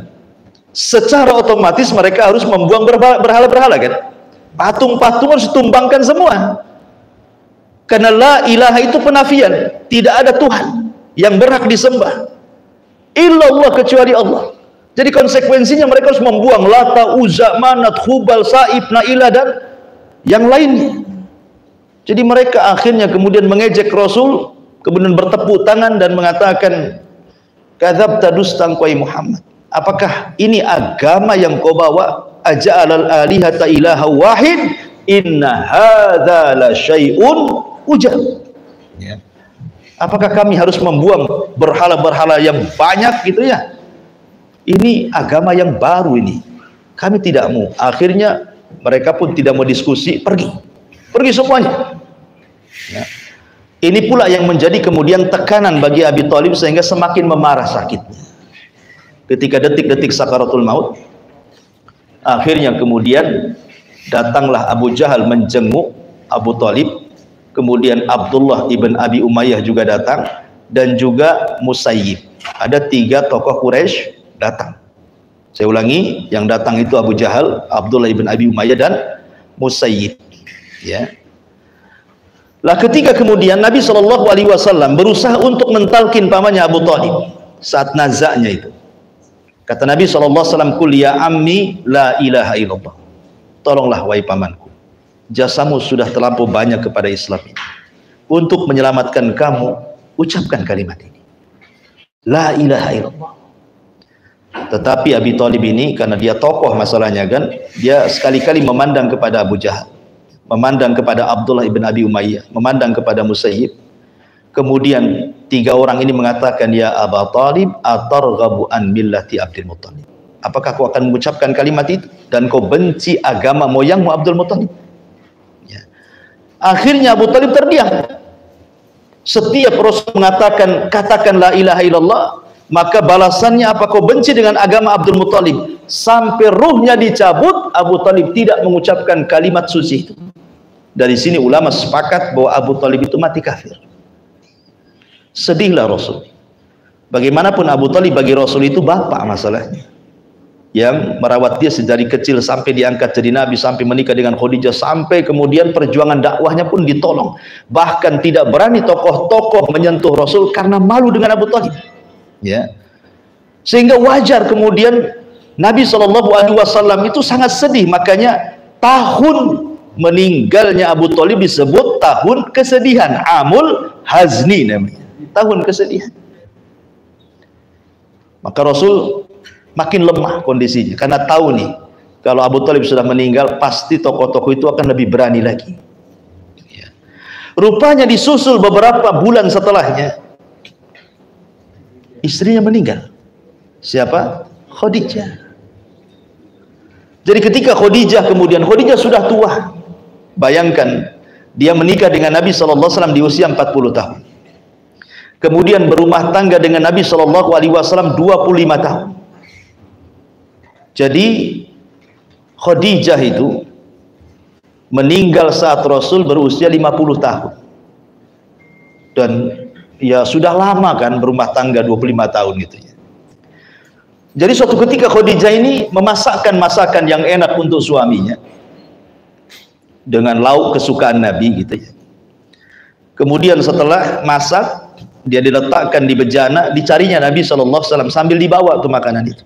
secara otomatis mereka harus membuang berhala-berhala kan? Patung-patung harus ditumbangkan semua. Karena la ilaha itu penafian, tidak ada Tuhan yang berhak disembah illallah kecuali Allah. Jadi konsekuensinya mereka harus membuang Lata, Uzza, Manat, Hubal, Saib, Nailah dan yang lainnya. Jadi mereka akhirnya kemudian mengejek Rasul, kemudian bertepuk tangan dan mengatakan, kadzabta dustang wahai Muhammad. Apakah ini agama yang kau bawa? Aja'alal alihata ilaha wahid, inna hadza la syai'un ujab. Ya. Apakah kami harus membuang berhala-berhala yang banyak gitu ya? Ini agama yang baru ini. Kami tidak mau. Akhirnya mereka pun tidak mau diskusi, pergi semuanya. Ya. Ini pula yang menjadi kemudian tekanan bagi Abi Thalib sehingga semakin memarah sakitnya. Ketika detik-detik sakaratul maut, akhirnya kemudian datanglah Abu Jahal menjenguk Abu Thalib. Kemudian Abdullah ibn Abi Umayyah juga datang, dan juga Musayyib. Ada 3 tokoh Quraisy datang. Saya ulangi, yang datang itu Abu Jahal, Abdullah ibn Abi Umayyah dan Musayyib. Ya. Lah ketika kemudian Nabi SAW berusaha untuk mentalkin pamannya Abu Thalib saat nazaknya itu, kata Nabi SAW, kul ya ammi la ilaha illallah. Tolonglah wahai pamanku, jasamu sudah terlampau banyak kepada Islam ini. Untuk menyelamatkan kamu, ucapkan kalimat ini, la ilaha illallah. Tetapi Abi Thalib ini, karena dia tokoh masalahnya kan, dia sekali-kali memandang kepada Abu Jahal, memandang kepada Abdullah ibn Abi Umayyah, memandang kepada Musayyib. Kemudian 3 orang ini mengatakan, ya Aba Thalib, atarghabu an millati Abdul Muttalib. Apakah kau akan mengucapkan kalimat itu dan kau benci agama moyangmu Abdul Muttalib? Ya. Akhirnya Abu Thalib terdiam. Setiap Rasul mengatakan, katakan la ilaha illallah, maka balasannya, apa kau benci dengan agama Abdul Muttalib? Sampai ruhnya dicabut, Abu Thalib tidak mengucapkan kalimat suci itu. Dari sini ulama sepakat bahwa Abu Thalib itu mati kafir. Sedihlah Rasul. Bagaimanapun Abu Thalib bagi Rasul itu bapak masalahnya, yang merawat dia sejak kecil sampai diangkat jadi nabi, sampai menikah dengan Khadijah, sampai kemudian perjuangan dakwahnya pun ditolong. Bahkan tidak berani tokoh-tokoh menyentuh Rasul karena malu dengan Abu Thalib. Ya. Sehingga wajar kemudian Nabi SAW itu sangat sedih. Makanya tahun meninggalnya Abu Thalib disebut tahun kesedihan, amul hazni namanya, tahun kesedihan. Maka Rasul makin lemah kondisinya, karena tahu nih, kalau Abu Thalib sudah meninggal, pasti tokoh-tokoh itu akan lebih berani lagi. Ya. Rupanya disusul beberapa bulan setelahnya, istrinya meninggal. Siapa? Khadijah. Jadi ketika Khadijah sudah tua. Bayangkan, dia menikah dengan Nabi SAW di usia 40 tahun. Kemudian berumah tangga dengan Nabi SAW 25 tahun. Jadi Khadijah itu meninggal saat Rasul berusia 50 tahun. Dan ya sudah lama kan berumah tangga 25 tahun gitu ya. Jadi suatu ketika Khadijah ini memasakkan masakan yang enak untuk suaminya dengan lauk kesukaan Nabi gitu ya. Kemudian setelah masak, dia diletakkan di bejana, dicarinya Nabi SAW sambil dibawa tuh makanan itu.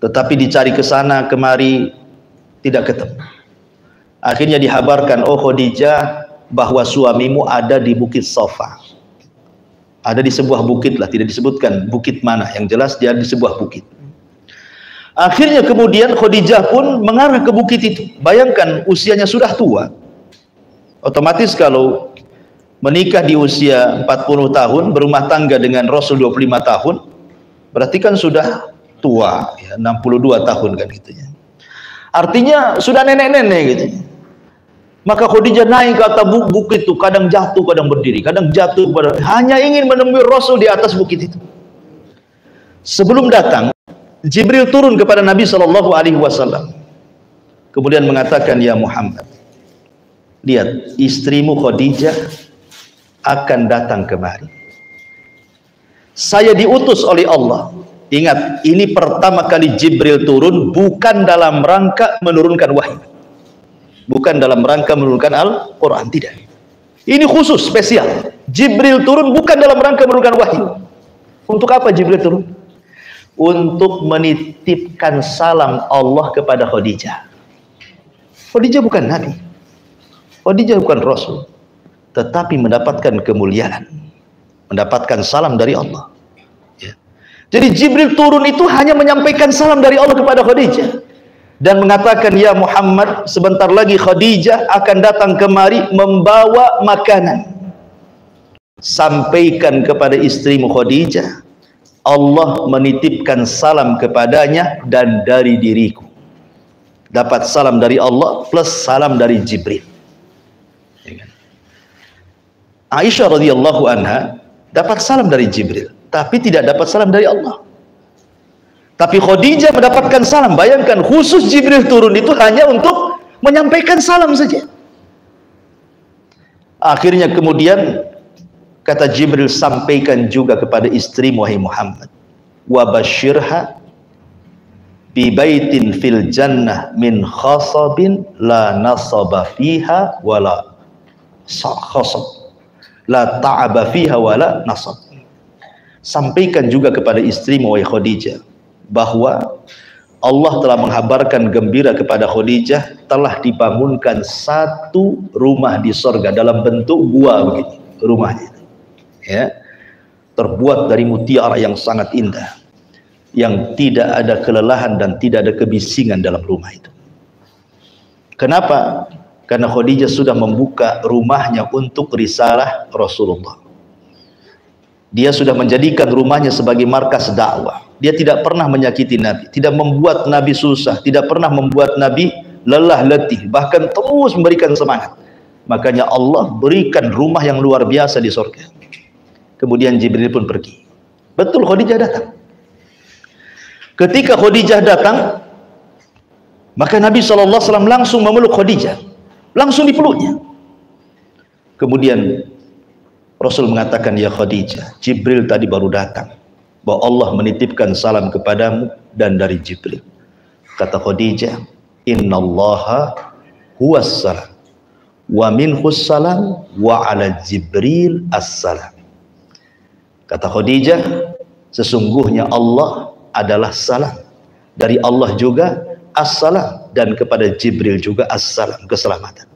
Tetapi dicari ke sana kemari tidak ketemu. Akhirnya dihabarkan, oh Khadijah, bahwa suamimu ada di Bukit Safa. Ada di sebuah bukit lah, tidak disebutkan bukit mana, yang jelas dia di sebuah bukit. Akhirnya kemudian Khadijah pun mengarah ke bukit itu. Bayangkan usianya sudah tua. Otomatis kalau menikah di usia 40 tahun, berumah tangga dengan Rasul 25 tahun, berarti kan sudah tua, ya, 62 tahun kan gitu ya. Artinya sudah nenek-nenek gitu. Maka Khadijah naik ke atas bukit itu, kadang jatuh, kadang berdiri, kadang jatuh, hanya ingin menemui Rasul di atas bukit itu. Sebelum datang, Jibril turun kepada Nabi SAW. Kemudian mengatakan, ya Muhammad, lihat, istrimu Khadijah akan datang kemari. Saya diutus oleh Allah. Ingat, ini pertama kali Jibril turun bukan dalam rangka menurunkan wahyu. Bukan dalam rangka menurunkan Al-Quran, tidak. Ini khusus, spesial. Jibril turun bukan dalam rangka menurunkan wahyu. Untuk apa Jibril turun? Untuk menitipkan salam Allah kepada Khadijah. Khadijah bukan Nabi. Khadijah bukan Rasul. Tetapi mendapatkan kemuliaan. Mendapatkan salam dari Allah. Ya. Jadi Jibril turun itu hanya menyampaikan salam dari Allah kepada Khadijah. Dan mengatakan, ya Muhammad, sebentar lagi Khadijah akan datang kemari membawa makanan. Sampaikan kepada istrimu Khadijah, Allah menitipkan salam kepadanya dan dari diriku. Dapat salam dari Allah plus salam dari Jibril. Aisyah radhiyallahu anha dapat salam dari Jibril, tapi tidak dapat salam dari Allah. Tapi Khadijah mendapatkan salam. Bayangkan, khusus Jibril turun itu hanya untuk menyampaikan salam saja. Akhirnya kemudian kata Jibril, sampaikan juga kepada istri wahai Muhammad, wa basyirha bi baitin fil jannah min khasabin la nasaba fiha wala khasab, la ta'aba fiha wala nasab. Sampaikan juga kepada istri wahai Khadijah bahwa Allah telah menghabarkan gembira kepada Khadijah, telah dibangunkan satu rumah di sorga dalam bentuk gua begini rumahnya, ya, terbuat dari mutiara yang sangat indah, yang tidak ada kelelahan dan tidak ada kebisingan dalam rumah itu. Kenapa? Karena Khadijah sudah membuka rumahnya untuk risalah Rasulullah. Dia sudah menjadikan rumahnya sebagai markas dakwah. Dia tidak pernah menyakiti Nabi, tidak membuat Nabi susah, tidak pernah membuat Nabi lelah letih, bahkan terus memberikan semangat. Makanya Allah berikan rumah yang luar biasa di surga. Kemudian Jibril pun pergi. Betul, Khadijah datang. Ketika Khadijah datang, maka Nabi SAW langsung memeluk Khadijah, langsung dipeluknya. Kemudian Rasul mengatakan, ya Khadijah, Jibril tadi baru datang, bahwa Allah menitipkan salam kepadamu dan dari Jibril. Kata Khadijah, innallaha huwas salam wa minhus salam wa ala Jibril assalam. Kata Khadijah, sesungguhnya Allah adalah salam, dari Allah juga assalam, dan kepada Jibril juga assalam, keselamatan.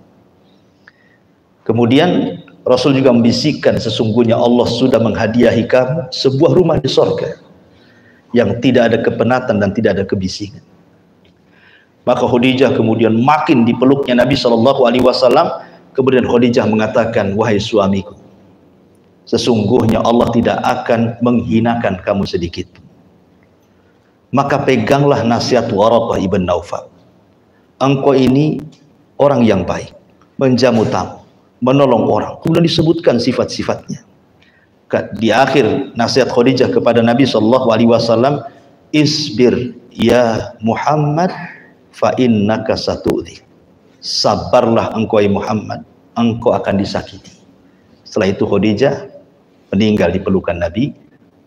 Kemudian Rasul juga membisikkan, sesungguhnya Allah sudah menghadiahi kamu sebuah rumah di sorga. yang tidak ada kepenatan dan tidak ada kebisingan. Maka Khadijah kemudian makin dipeluknya Nabi SAW. Kemudian Khadijah mengatakan, wahai suamiku, sesungguhnya Allah tidak akan menghinakan kamu sedikit. Maka peganglah nasihat Waraqah ibn Naufal. Engkau ini orang yang baik, menjamu tamu, menolong orang. Kemudian disebutkan sifat-sifatnya. Di akhir nasihat Khadijah kepada Nabi SAW, isbir ya Muhammad fa innaka satu'dhi. Sabarlah engkau ya Muhammad, engkau akan disakiti. Setelah itu Khadijah meninggal di pelukan Nabi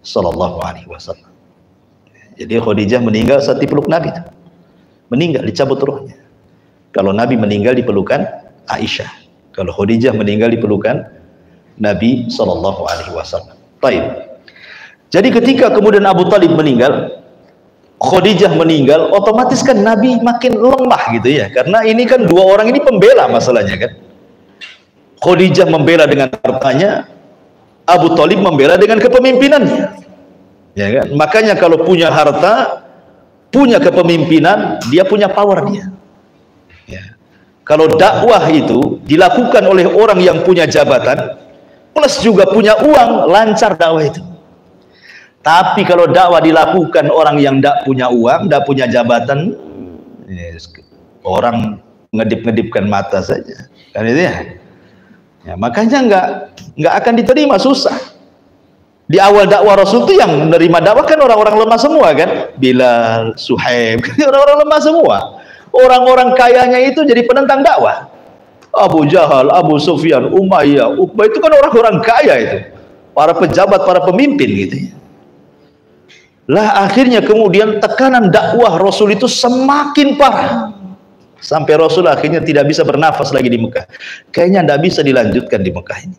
SAW. Jadi Khadijah meninggal saat dipeluk Nabi itu. Meninggal, dicabut ruhnya. Kalau Nabi meninggal di pelukan Aisyah, kalau Khadijah meninggal di pelukan Nabi SAW. Baik. Jadi ketika kemudian Abu Talib meninggal, Khadijah meninggal, otomatis kan Nabi makin lemah gitu ya, karena ini kan dua orang ini pembela masalahnya kan. Khadijah membela dengan hartanya, Abu Talib membela dengan kepemimpinannya, ya kan. Makanya kalau punya harta, punya kepemimpinan, dia punya power dia. Ya. Kalau dakwah itu dilakukan oleh orang yang punya jabatan, plus juga punya uang, lancar dakwah itu. Tapi kalau dakwah dilakukan orang yang tidak punya uang, tidak punya jabatan, orang ngedip-ngedipkan mata saja, kan itu ya. Ya, makanya nggak akan diterima, susah. Di awal dakwah Rasul itu yang menerima dakwah kan orang-orang lemah semua kan, Bilal, Suhaib, orang-orang lemah semua. Orang-orang kayanya itu jadi penentang dakwah. Abu Jahal, Abu Sufyan, Umayyah, Uqbah itu kan orang-orang kaya itu, para pejabat, para pemimpin gitu ya. Lah akhirnya kemudian tekanan dakwah Rasul itu semakin parah, sampai Rasul akhirnya tidak bisa bernafas lagi di Mekah. Kayaknya tidak bisa dilanjutkan di Mekah ini,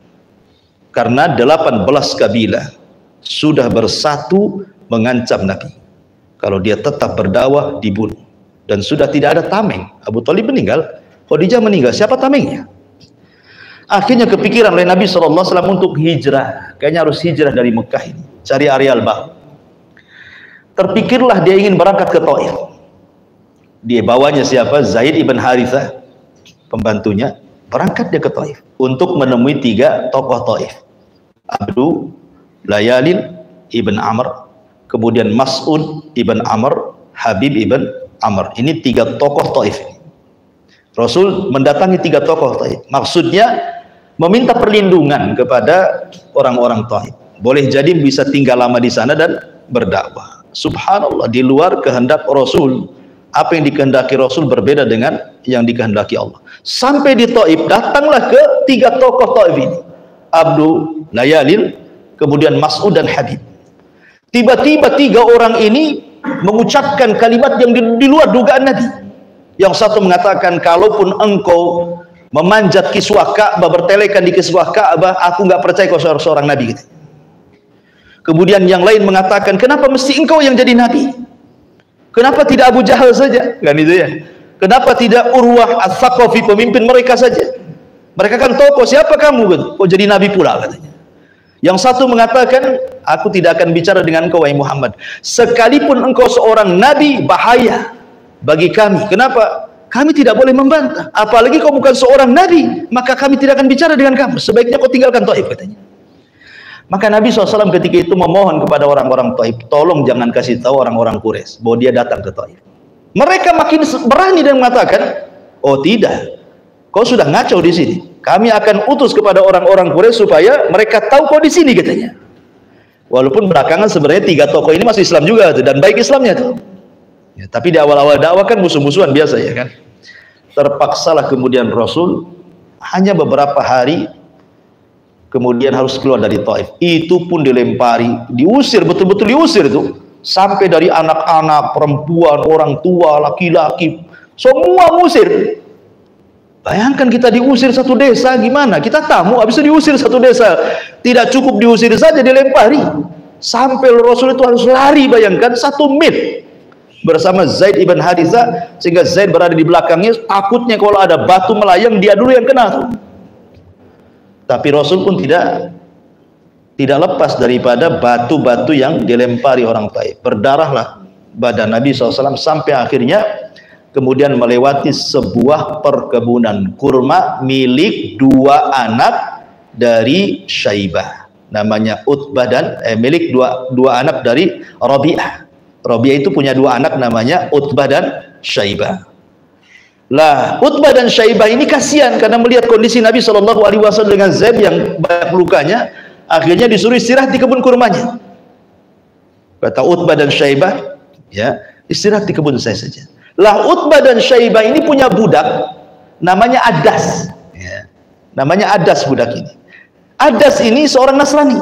karena 18 kabilah sudah bersatu mengancam Nabi. Kalau dia tetap berdakwah dibunuh, dan sudah tidak ada tameng. Abu Talib meninggal, Khadijah meninggal, siapa tamengnya? Akhirnya kepikiran oleh Nabi SAW untuk hijrah. Kayaknya harus hijrah dari Mekah ini, cari areal baru. Terpikirlah dia ingin berangkat ke Taif. Dia bawanya siapa? Zaid ibn Harithah, pembantunya. Berangkat dia ke Taif untuk menemui 3 tokoh Taif: Abdu Layalin ibn Amr, kemudian Mas'ud ibn Amr, Habib ibn Amr. Ini 3 tokoh Taif. Rasul mendatangi 3 tokoh Taif. Maksudnya meminta perlindungan kepada orang-orang Taif. Boleh jadi bisa tinggal lama di sana dan berdakwah. Subhanallah, di luar kehendak Rasul. Apa yang dikehendaki Rasul berbeda dengan yang dikehendaki Allah. Sampai di Taif, datanglah ke 3 tokoh Taif ini: Abdu Layalil, kemudian Mas'ud dan Habib. Tiba-tiba 3 orang ini mengucapkan kalimat yang di luar dugaan Nabi. Yang satu mengatakan, kalaupun engkau memanjat kiswah Ka'bah, bertelekan di kiswah Ka'bah, aku nggak percaya kau seorang Nabi gitu. Kemudian yang lain mengatakan, kenapa mesti engkau yang jadi Nabi? Kenapa tidak Abu Jahal saja? Kan itu ya. Kenapa tidak Urwah Ats-Tsaqafi, pemimpin mereka saja? Mereka kan tokoh, siapa kamu? Gitu. Kok jadi Nabi pula katanya. Yang satu mengatakan, aku tidak akan bicara dengan engkau wahai Muhammad. Sekalipun engkau seorang Nabi, bahaya bagi kami. Kenapa? Kami tidak boleh membantah. Apalagi kau bukan seorang Nabi, maka kami tidak akan bicara dengan kamu. Sebaiknya kau tinggalkan Taif katanya. Maka Nabi SAW ketika itu memohon kepada orang-orang Taif, tolong jangan kasih tahu orang-orang Quraisy bahwa dia datang ke Taif. Mereka makin berani dan mengatakan, oh tidak, kau sudah ngaco di sini. Kami akan utus kepada orang-orang Quraisy supaya mereka tahu kau di sini katanya. Walaupun belakangan sebenarnya 3 tokoh ini masuk Islam juga dan baik Islamnya tuh. Ya, tapi di awal-awal dakwah kan musuh-musuhan biasa ya kan. Terpaksalah kemudian Rasul hanya beberapa hari kemudian harus keluar dari Taif. Itu pun dilempari, diusir, betul-betul diusir itu. Sampai dari anak-anak, perempuan, orang tua, laki-laki, semua musir. Bayangkan kita diusir satu desa, gimana? Kita tamu, habis itu diusir satu desa. Tidak cukup diusir saja, dilempari. Sampai Rasul itu harus lari, bayangkan 1 mil bersama Zaid ibn Harithah, sehingga Zaid berada di belakangnya. Takutnya kalau ada batu melayang, dia dulu yang kena tuh. Tapi Rasul pun tidak tidak lepas daripada batu-batu yang dilempari orang Taif. Berdarahlah badan Nabi SAW sampai akhirnya kemudian melewati sebuah perkebunan kurma milik dua anak dari Syaibah, namanya Utbah dan milik dua anak dari Rabi'ah. Rabi'ah itu punya dua anak namanya Utbah dan Syaibah. Lah, Utbah dan Syaibah ini kasihan karena melihat kondisi Nabi SAW dengan Zaid yang banyak lukanya, akhirnya disuruh istirahat di kebun kurmanya. Kata Utbah dan Syaibah, ya, istirahat di kebun saya saja. Lah, Utbah dan Syaibah ini punya budak namanya Adas, ya. Namanya Adas budak ini. Adas ini seorang Nasrani,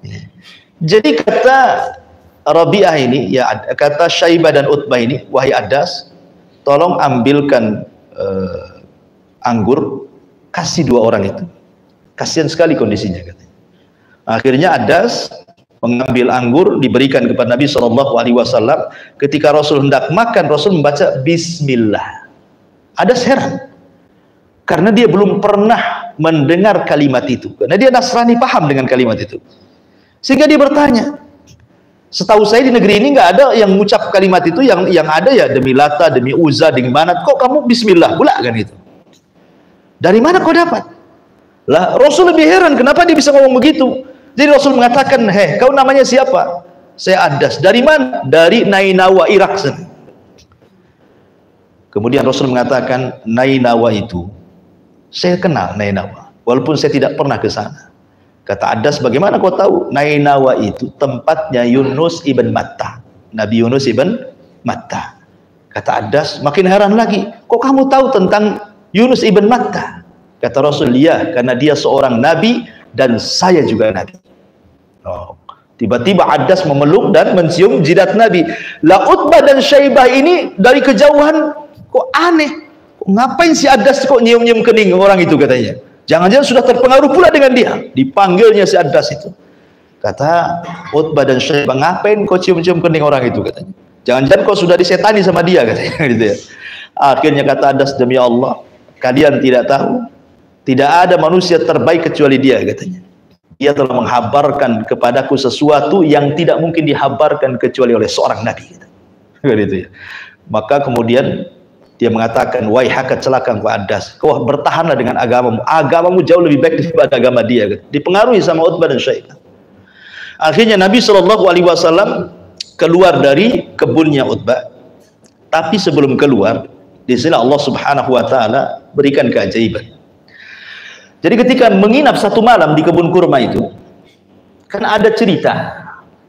ya. Jadi kata Rabi'ah ini, ya, kata Syaibah dan Utbah ini, wahai Adas, tolong ambilkan anggur, kasih dua orang itu. Kasihan sekali kondisinya, katanya. Akhirnya Adas mengambil anggur, diberikan kepada Nabi SAW. Ketika Rasul hendak makan, Rasul membaca Bismillah. Adas heran karena dia belum pernah mendengar kalimat itu, karena dia Nasrani, paham dengan kalimat itu, sehingga dia bertanya, setahu saya di negeri ini nggak ada yang mengucap kalimat itu, yang ada ya demi Lata, demi Uzza, demi Manat, kok kamu Bismillah pula kan itu, dari mana kau dapat? Lah, Rasul lebih heran kenapa dia bisa ngomong begitu. Jadi Rasul mengatakan, heh, kau namanya siapa? Saya Adas. Dari mana? Dari Nainawa, Irak. Kemudian Rasul mengatakan, Nainawa itu saya kenal Nainawa, walaupun saya tidak pernah ke sana. Kata Adas, bagaimana kau tahu? Nainawa itu tempatnya Yunus ibn Matta, Nabi Yunus ibn Matta. Kata Adas, makin heran lagi, kok kamu tahu tentang Yunus ibn Matta? Kata Rasul, ya, karena dia seorang nabi dan saya juga nabi. Oh, tiba-tiba Adas memeluk dan mencium jidat Nabi. Lah, Utbah dan Syaibah ini dari kejauhan, kok aneh, ngapain si Adas kok nyium-nyium kening orang itu, katanya. Jangan-jangan sudah terpengaruh pula dengan dia. Dipanggilnya si Adas itu. Kata Utbah dan Syaibah, ngapain kau cium-cium kening orang itu, katanya. Jangan-jangan kau sudah disetani sama dia, katanya. Gitu ya. Akhirnya kata Adas, demi Allah, kalian tidak tahu, tidak ada manusia terbaik kecuali dia, katanya. Dia telah menghabarkan kepadaku sesuatu yang tidak mungkin dihabarkan kecuali oleh seorang nabi, gitu ya. Maka kemudian dia mengatakan, wahai haka, celaka engkau Adas, kau bertahanlah dengan agamamu, agamamu jauh lebih baik daripada agama dia, gitu. Dipengaruhi sama Utbah dan Syaibah. Akhirnya Nabi SAW keluar dari kebunnya Utbah, tapi sebelum keluar, di sini Allah Subhanahu wa Ta'ala berikan keajaiban. Jadi ketika menginap satu malam di kebun kurma itu, kan ada cerita,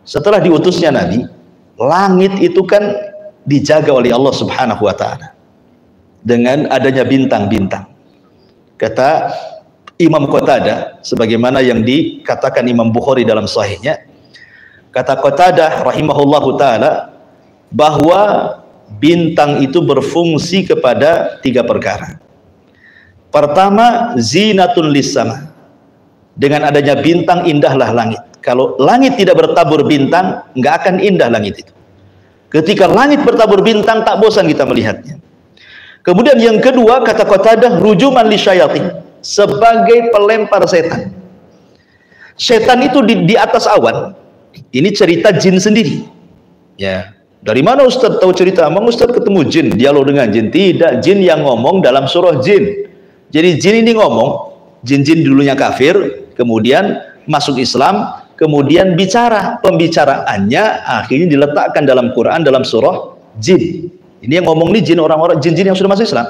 setelah diutusnya Nabi, langit itu kan dijaga oleh Allah Subhanahu wa Ta'ala dengan adanya bintang-bintang. Kata Imam Qatadah, sebagaimana yang dikatakan Imam Bukhari dalam sahihnya, kata Qatadah rahimahullahu ta'ala, bahwa bintang itu berfungsi kepada tiga perkara. Pertama, zinatun lisama. Dengan adanya bintang, indahlah langit. Kalau langit tidak bertabur bintang, nggak akan indah langit itu. Ketika langit bertabur bintang, tak bosan kita melihatnya. Kemudian yang kedua, kata Qatadah, rujuman lisyayatin, sebagai pelempar setan. Setan itu di atas awan. Ini cerita jin sendiri. Ya, dari mana Ustaz tahu cerita? Emang Ustaz ketemu jin, dialog dengan jin? Tidak, jin yang ngomong dalam surah jin. Jadi jin ini ngomong, jin-jin dulunya kafir, kemudian masuk Islam, kemudian bicara. Pembicaraannya akhirnya diletakkan dalam Quran, dalam surah jin. Ini yang ngomong nih jin, orang-orang jin-jin yang sudah masuk Islam.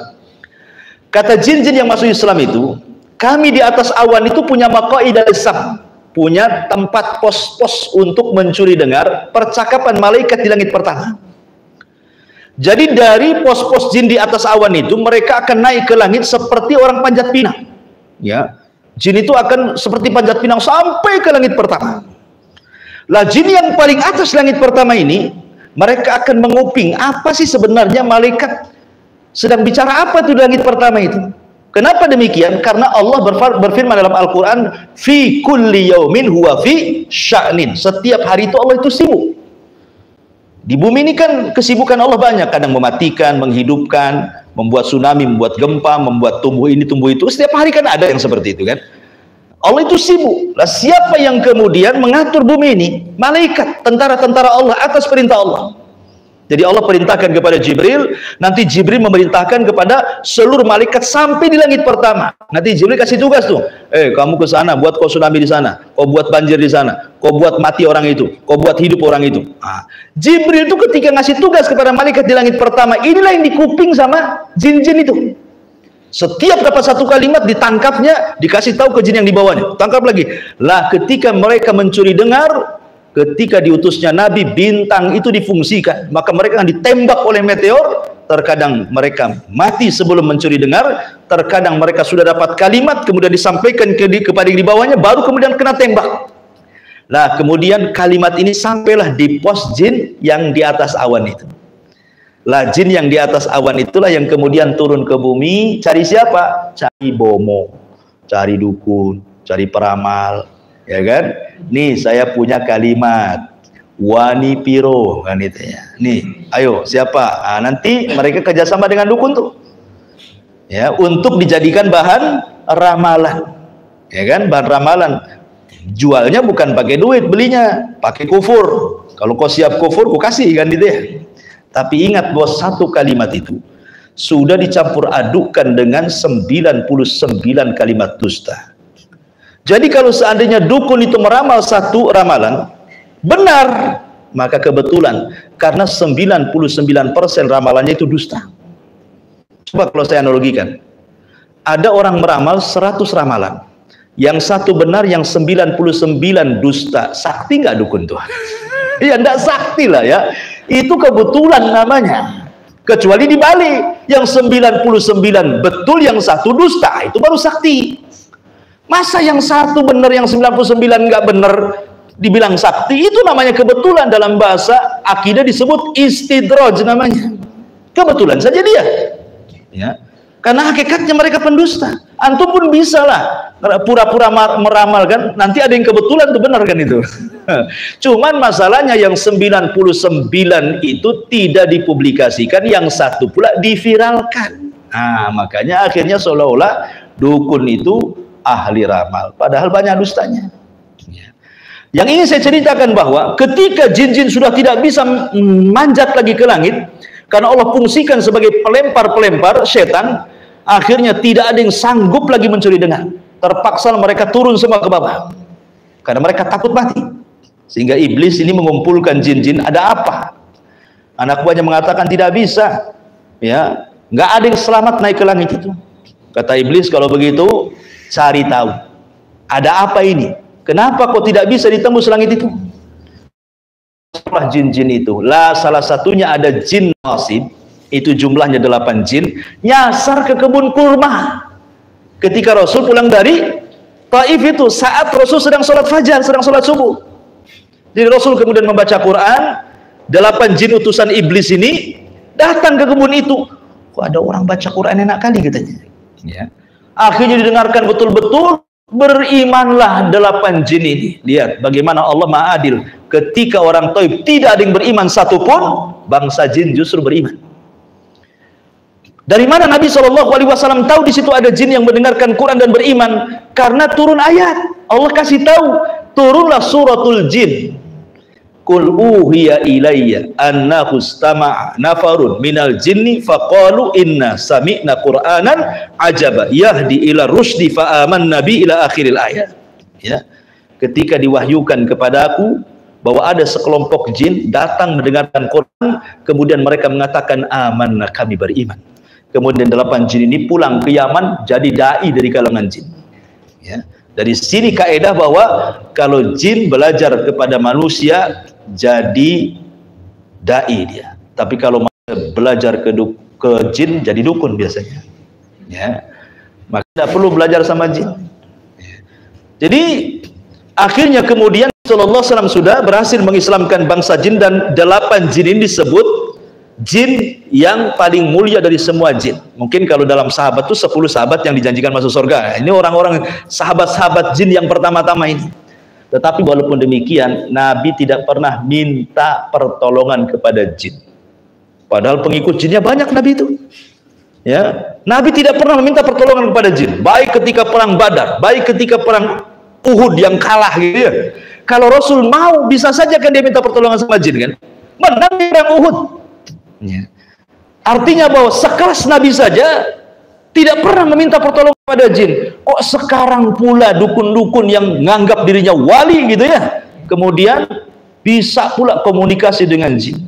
Kata jin-jin yang masuk Islam itu, kami di atas awan itu punya maqaidah sam, punya tempat pos-pos untuk mencuri dengar percakapan malaikat di langit pertama. Jadi dari pos-pos jin di atas awan itu, mereka akan naik ke langit seperti orang panjat pinang. Ya, jin itu akan seperti panjat pinang sampai ke langit pertama. Lah, jin yang paling atas langit pertama ini, mereka akan menguping apa sih sebenarnya malaikat sedang bicara apa tuh di langit pertama itu. Kenapa demikian? Karena Allah berfirman dalam Al-Quran, fi kulli yaumin huwa fi sya'nin. Setiap hari itu Allah itu sibuk. Di bumi ini kan kesibukan Allah banyak, kadang mematikan, menghidupkan, membuat tsunami, membuat gempa, membuat tumbuh ini, tumbuh itu. Setiap hari kan ada yang seperti itu kan. Allah itu sibuk. Lah siapa yang kemudian mengatur bumi ini? Malaikat, tentara-tentara Allah atas perintah Allah. Jadi Allah perintahkan kepada Jibril, nanti Jibril memerintahkan kepada seluruh malaikat sampai di langit pertama. Nanti Jibril kasih tugas tuh, kamu ke sana, buat kau tsunami di sana, kau buat banjir di sana, kau buat mati orang itu, kau buat hidup orang itu. Nah, Jibril itu ketika ngasih tugas kepada malaikat di langit pertama, inilah yang dikuping sama jin-jin itu. Setiap dapat satu kalimat ditangkapnya, dikasih tahu ke jin yang dibawanya, tangkap lagi. Lah ketika mereka mencuri dengar, ketika diutusnya Nabi, bintang itu difungsikan, maka mereka akan ditembak oleh meteor. Terkadang mereka mati sebelum mencuri dengar, terkadang mereka sudah dapat kalimat kemudian disampaikan kepada yang di bawahnya, baru kemudian kena tembak. Nah kemudian kalimat ini sampailah di pos jin yang di atas awan itu. Lah jin yang di atas awan itulah yang kemudian turun ke bumi, cari siapa? Cari bomo, cari dukun, cari peramal, ya kan? Nih saya punya kalimat wani piro kan itu ya. Nih, ayo siapa? Nah, nanti mereka kerjasama dengan dukun tuh, ya, untuk dijadikan bahan ramalan, ya kan? Bahan ramalan. Jualnya bukan pakai duit, belinya pakai kufur. Kalau kau siap kufur, kau kasih kan gitu ya. Tapi ingat bahwa satu kalimat itu sudah dicampur adukkan dengan 99 kalimat dusta. Jadi kalau seandainya dukun itu meramal satu ramalan benar, maka kebetulan karena 99% ramalannya itu dusta. Coba kalau saya analogikan, ada orang meramal 100 ramalan, yang satu benar, yang 99 dusta. Sakti nggak dukun tuh? Ya enggak sakti lah ya, itu kebetulan namanya. Kecuali dibalik, yang 99 betul, yang satu dusta, itu baru sakti. Masa yang satu benar, yang 99 nggak benar dibilang sakti? Itu namanya kebetulan. Dalam bahasa akidah disebut istidraj namanya. Kebetulan saja dia, ya. Karena hakikatnya mereka pendusta. Antum pun bisa lah pura-pura meramal kan, nanti ada yang kebetulan tuh benar kan itu. Cuman masalahnya yang 99 itu tidak dipublikasikan, yang satu pula diviralkan. Nah, makanya akhirnya seolah-olah dukun itu ahli ramal, padahal banyak dustanya. Yang ingin saya ceritakan bahwa ketika jin-jin sudah tidak bisa manjat lagi ke langit, karena Allah fungsikan sebagai pelempar-pelempar setan, akhirnya tidak ada yang sanggup lagi mencuri dengar. Terpaksa mereka turun semua ke bawah, karena mereka takut mati. Sehingga iblis ini mengumpulkan jin-jin, ada apa? Anak buahnya mengatakan tidak bisa, ya, nggak ada yang selamat naik ke langit itu. Kata iblis, kalau begitu cari tahu, ada apa ini? Kenapa kok tidak bisa ditembus langit itu? Setelah jin-jin itu, lah salah satunya ada jin nasib, itu jumlahnya 8 jin, nyasar ke kebun kurma. Ketika Rasul pulang dari Taif itu, saat Rasul sedang sholat fajar, sedang sholat subuh. Jadi Rasul kemudian membaca Quran, 8 jin utusan iblis ini datang ke kebun itu. Kok ada orang baca Quran enak kali katanya. Ya. Akhirnya didengarkan betul-betul, berimanlah 8 jin ini. Lihat bagaimana Allah Maha Adil. Ketika orang Taif tidak ada yang beriman satupun, bangsa jin justru beriman. Dari mana Nabi SAW tahu di situ ada jin yang mendengarkan Quran dan beriman? Karena turun ayat. Allah kasih tahu, turunlah suratul jin. Qul uhiya ilayya annahu istama'a nafarun minal jinni faqalu inna sami'na qur'anan ajaba yahdi ila rusdi fa amanna bi ila akhiril ayat. Ya. Ketika diwahyukan kepada aku bahwa ada sekelompok jin datang mendengarkan Quran, kemudian mereka mengatakan amanna, kami beriman. Kemudian 8 jin ini pulang ke Yaman jadi dai dari kalangan jin. Ya. Dari sini kaidah bahwa kalau jin belajar kepada manusia jadi dai dia. Tapi kalau belajar ke jin jadi dukun biasanya. Ya. Maka tidak perlu belajar sama jin. Ya. Jadi akhirnya kemudian Rasulullah SAW sudah berhasil mengislamkan bangsa jin, dan 8 jin ini disebut jin yang paling mulia dari semua jin. Mungkin kalau dalam sahabat itu 10 sahabat yang dijanjikan masuk surga. Ini orang-orang sahabat-sahabat jin yang pertama-tama ini. Tetapi walaupun demikian, Nabi tidak pernah minta pertolongan kepada jin. Padahal pengikut jinnya banyak Nabi itu. Ya, Nabi tidak pernah meminta pertolongan kepada jin. Baik ketika perang Badar, baik ketika perang Uhud yang kalah gitu ya. Kalau Rasul mau, bisa saja kan dia minta pertolongan sama jin kan. Menang di perang Uhud. Ya. Artinya bahwa sekelas Nabi saja tidak pernah meminta pertolongan pada jin. Kok sekarang pula dukun-dukun yang menganggap dirinya wali gitu ya, kemudian bisa pula komunikasi dengan jin.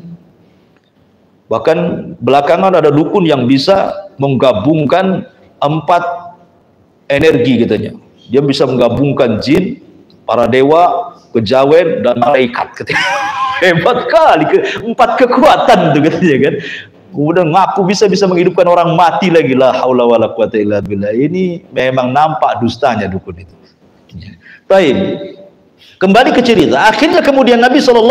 Bahkan belakangan ada dukun yang bisa menggabungkan 4 energi katanya. Dia bisa menggabungkan jin, para dewa, kejawen, dan malaikat katanya. Hebat kali, 4 kekuatan itu katanya kan. Kemudian ngaku bisa menghidupkan orang mati lagi. La haula wala quwata illa billah. Ini memang nampak dustanya dukun itu. Baik. Kembali ke cerita. Akhirnya kemudian Nabi SAW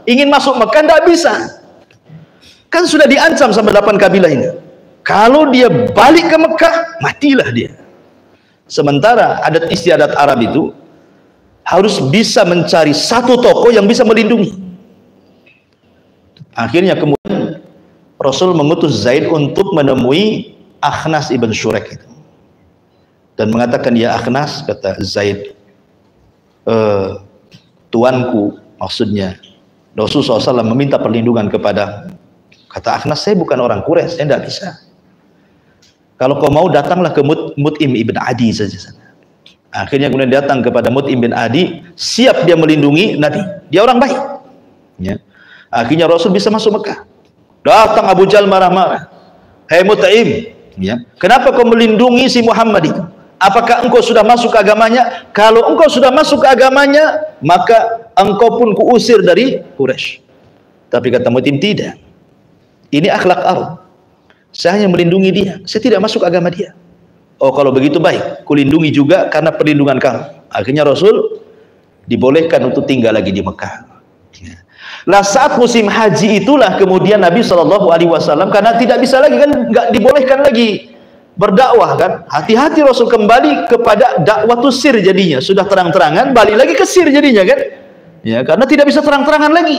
ingin masuk Mekah, tidak bisa. Kan sudah diancam sama 8 kabilah ini. Kalau dia balik ke Mekah, matilah dia. Sementara adat istiadat Arab itu harus bisa mencari satu tokoh yang bisa melindungi. Akhirnya kemudian Rasul mengutus Zaid untuk menemui Akhnas ibn Syurek itu, dan mengatakan, ya Akhnas, kata Zaid, tuanku, maksudnya Rasulullah SAW meminta perlindungan kepada. Kata Akhnas, saya bukan orang Quraisy, saya tidak bisa. Kalau kau mau, datanglah ke Mut'im ibn Adi saja. Akhirnya kemudian datang kepada Mut'im ibn Adi, siap dia melindungi Nabi, dia orang baik ya. Akhirnya Rasul bisa masuk Mekah. Datang Abu Jahal marah-marah, hei Mut'im ya, kenapa kau melindungi si Muhammad itu? Apakah engkau sudah masuk ke agamanya? Kalau engkau sudah masuk ke agamanya, maka engkau pun kuusir dari Quraisy. Tapi kata Mut'im, tidak, ini akhlak Arab, saya hanya melindungi dia, saya tidak masuk agama dia. Oh, kalau begitu baik, kulindungi juga karena perlindungan kamu. Akhirnya Rasul dibolehkan untuk tinggal lagi di Mekah. Nah, saat musim haji itulah kemudian Nabi SAW, karena tidak bisa lagi kan, nggak dibolehkan lagi berdakwah kan, hati-hati Rasul kembali kepada dakwatus sir jadinya, sudah terang-terangan balik lagi ke sir jadinya kan ya, karena tidak bisa terang-terangan lagi.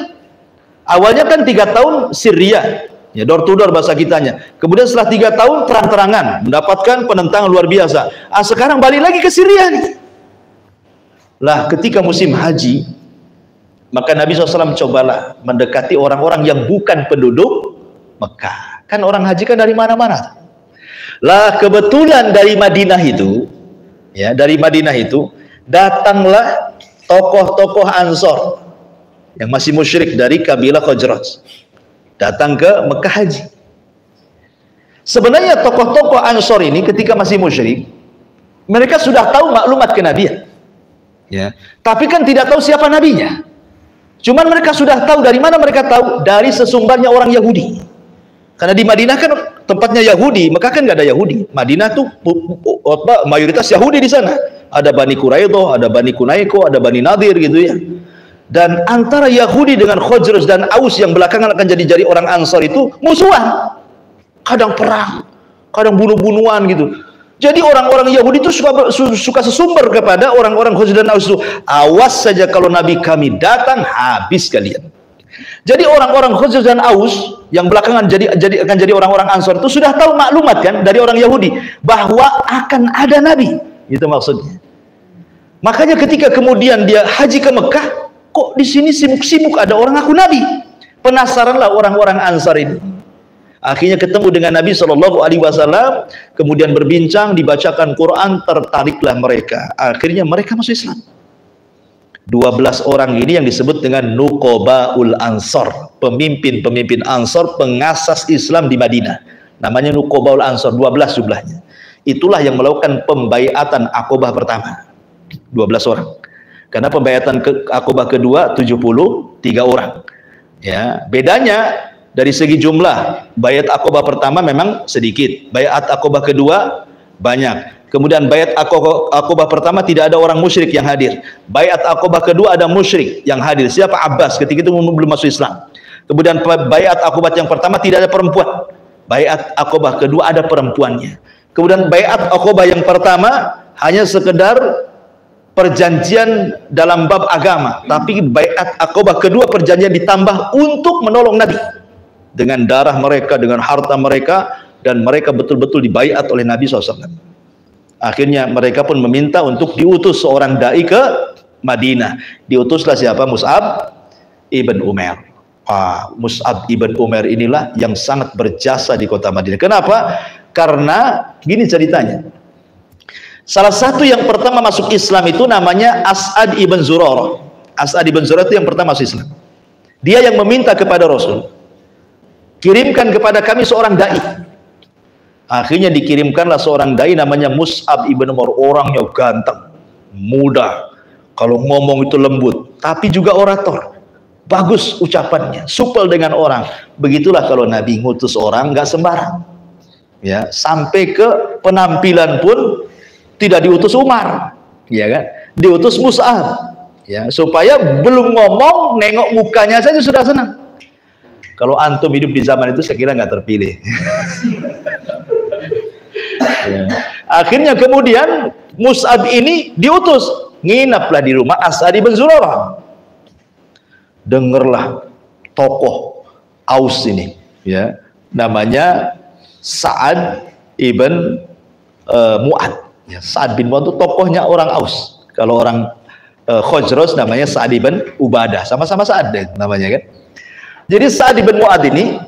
Awalnya kan 3 tahun sirriyah ya, door to door bahasa kitanya, kemudian setelah 3 tahun terang-terangan mendapatkan penentangan luar biasa. Sekarang balik lagi ke sirriyah nih. Lah ketika musim haji, maka Nabi SAW cobalah mendekati orang-orang yang bukan penduduk Mekah. Kan orang haji kan dari mana-mana. Lah kebetulan dari Madinah itu, ya, dari Madinah itu datanglah tokoh-tokoh Ansor yang masih musyrik dari kabilah Khazraj, datang ke Mekah haji. Sebenarnya tokoh-tokoh Ansor ini ketika masih musyrik, mereka sudah tahu maklumat kenabian, ya, tapi kan tidak tahu siapa nabinya. Cuman mereka sudah tahu. Dari mana mereka tahu? Dari sesumbarnya orang Yahudi. Karena di Madinah kan tempatnya Yahudi, Mekah kan nggak ada Yahudi. Madinah tuh mayoritas Yahudi di sana. Ada Bani Quraidah, ada Bani Kunaiko, ada Bani Nadir gitu ya. Dan antara Yahudi dengan Khazraj dan Aus yang belakangan akan jadi orang Ansar itu musuhan. Kadang perang, kadang bunuh-bunuhan gitu. Jadi orang-orang Yahudi itu suka sesumber kepada orang-orang Khazraj dan Aus itu. Awas saja kalau Nabi kami datang, habis kalian. Jadi orang-orang Khazraj dan Aus yang belakangan akan jadi orang-orang Ansar itu sudah tahu maklumat kan dari orang Yahudi bahwa akan ada Nabi. Itu maksudnya. Makanya ketika kemudian dia haji ke Mekah, kok di sini sibuk-sibuk ada orang ngaku Nabi. Penasaranlah orang-orang Ansar ini. Akhirnya ketemu dengan Nabi SAW, kemudian berbincang, dibacakan Quran, tertariklah mereka. Akhirnya mereka masuk Islam. 12 orang ini yang disebut dengan Nuqobaul Ansor, pemimpin-pemimpin Ansor, pengasas Islam di Madinah. Namanya Nuqobaul Ansor, 12 jumlahnya. Itulah yang melakukan pembaiatan Aqobah pertama, 12 orang. Karena pembaiatan Aqobah kedua 73 orang. Ya, bedanya dari segi jumlah, bayat Aqobah pertama memang sedikit, bayat Aqobah kedua banyak. Kemudian bayat Aqobah pertama tidak ada orang musyrik yang hadir. Bayat Aqobah kedua ada musyrik yang hadir. Siapa? Abbas, ketika itu belum masuk Islam. Kemudian bayat Aqobah yang pertama tidak ada perempuan. Bayat Aqobah kedua ada perempuannya. Kemudian bayat Aqobah yang pertama hanya sekedar perjanjian dalam bab agama, tapi bayat Aqobah kedua perjanjian ditambah untuk menolong Nabi. Dengan darah mereka, dengan harta mereka, dan mereka betul-betul dibaiat oleh Nabi SAW. Akhirnya mereka pun meminta untuk diutus seorang dai ke Madinah. Diutuslah siapa? Mus'ab ibn Umair. Mus'ab ibn Umair inilah yang sangat berjasa di kota Madinah. Kenapa? Karena gini ceritanya. Salah satu yang pertama masuk Islam itu namanya As'ad ibn Zurarah. As'ad ibn Zurarah itu yang pertama masuk Islam. Dia yang meminta kepada Rasul, kirimkan kepada kami seorang dai. Akhirnya dikirimkanlah seorang dai namanya Mus'ab ibn Umair. Orangnya ganteng, muda, kalau ngomong itu lembut, tapi juga orator, bagus ucapannya, supel dengan orang. Begitulah kalau Nabi ngutus orang, nggak sembarang, ya. Sampai ke penampilan pun tidak diutus Umar, ya kan? Diutus Mus'ab, ya, supaya belum ngomong, nengok mukanya saja sudah senang. Kalau antum hidup di zaman itu, saya kira nggak terpilih. Ya. Akhirnya kemudian Mus'ab ini diutus, nginaplah di rumah As'ad ibn Zurarah. Dengarlah tokoh Aus ini, ya, namanya Sa'ad ibn Mu'ad. Ya, Sa'ad bin Mu'ad itu tokohnya orang Aus. Kalau orang Khazraj namanya Sa'ad ibn Ubadah, sama-sama Sa'ad namanya kan. Jadi Sa'ad ibn Mu'ad ini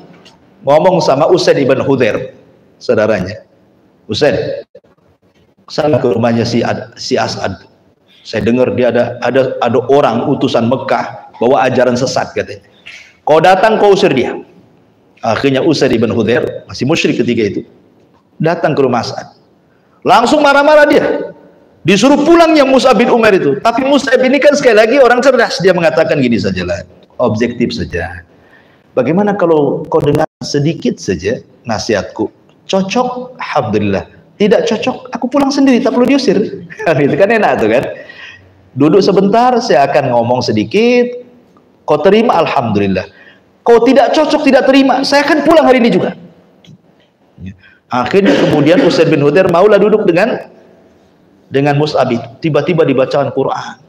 ngomong sama Usaid ibn Hudhair, saudaranya. Usaid, sana ke rumahnya si As'ad. Saya dengar dia ada orang utusan Mekah bawa ajaran sesat katanya. Kau datang, kau usir dia. Akhirnya Usaid ibn Hudhair, masih musyrik ketika itu, datang ke rumah As'ad. Langsung marah-marah dia. Disuruh pulang yang Mus'ab bin Umair itu. Tapi Mus'ab ini kan sekali lagi orang cerdas. Dia mengatakan gini sajalah, objektif saja. Bagaimana kalau kau dengar sedikit saja nasihatku? Cocok, alhamdulillah. Tidak cocok, aku pulang sendiri, tak perlu diusir. Itu kan enak tuh kan. Duduk sebentar, saya akan ngomong sedikit. Kau terima, alhamdulillah. Kau tidak cocok, tidak terima, saya akan pulang hari ini juga. Akhirnya kemudian Usaid bin Hudhair maulah duduk dengan Mus'ab itu. Tiba-tiba dibacaan Quran.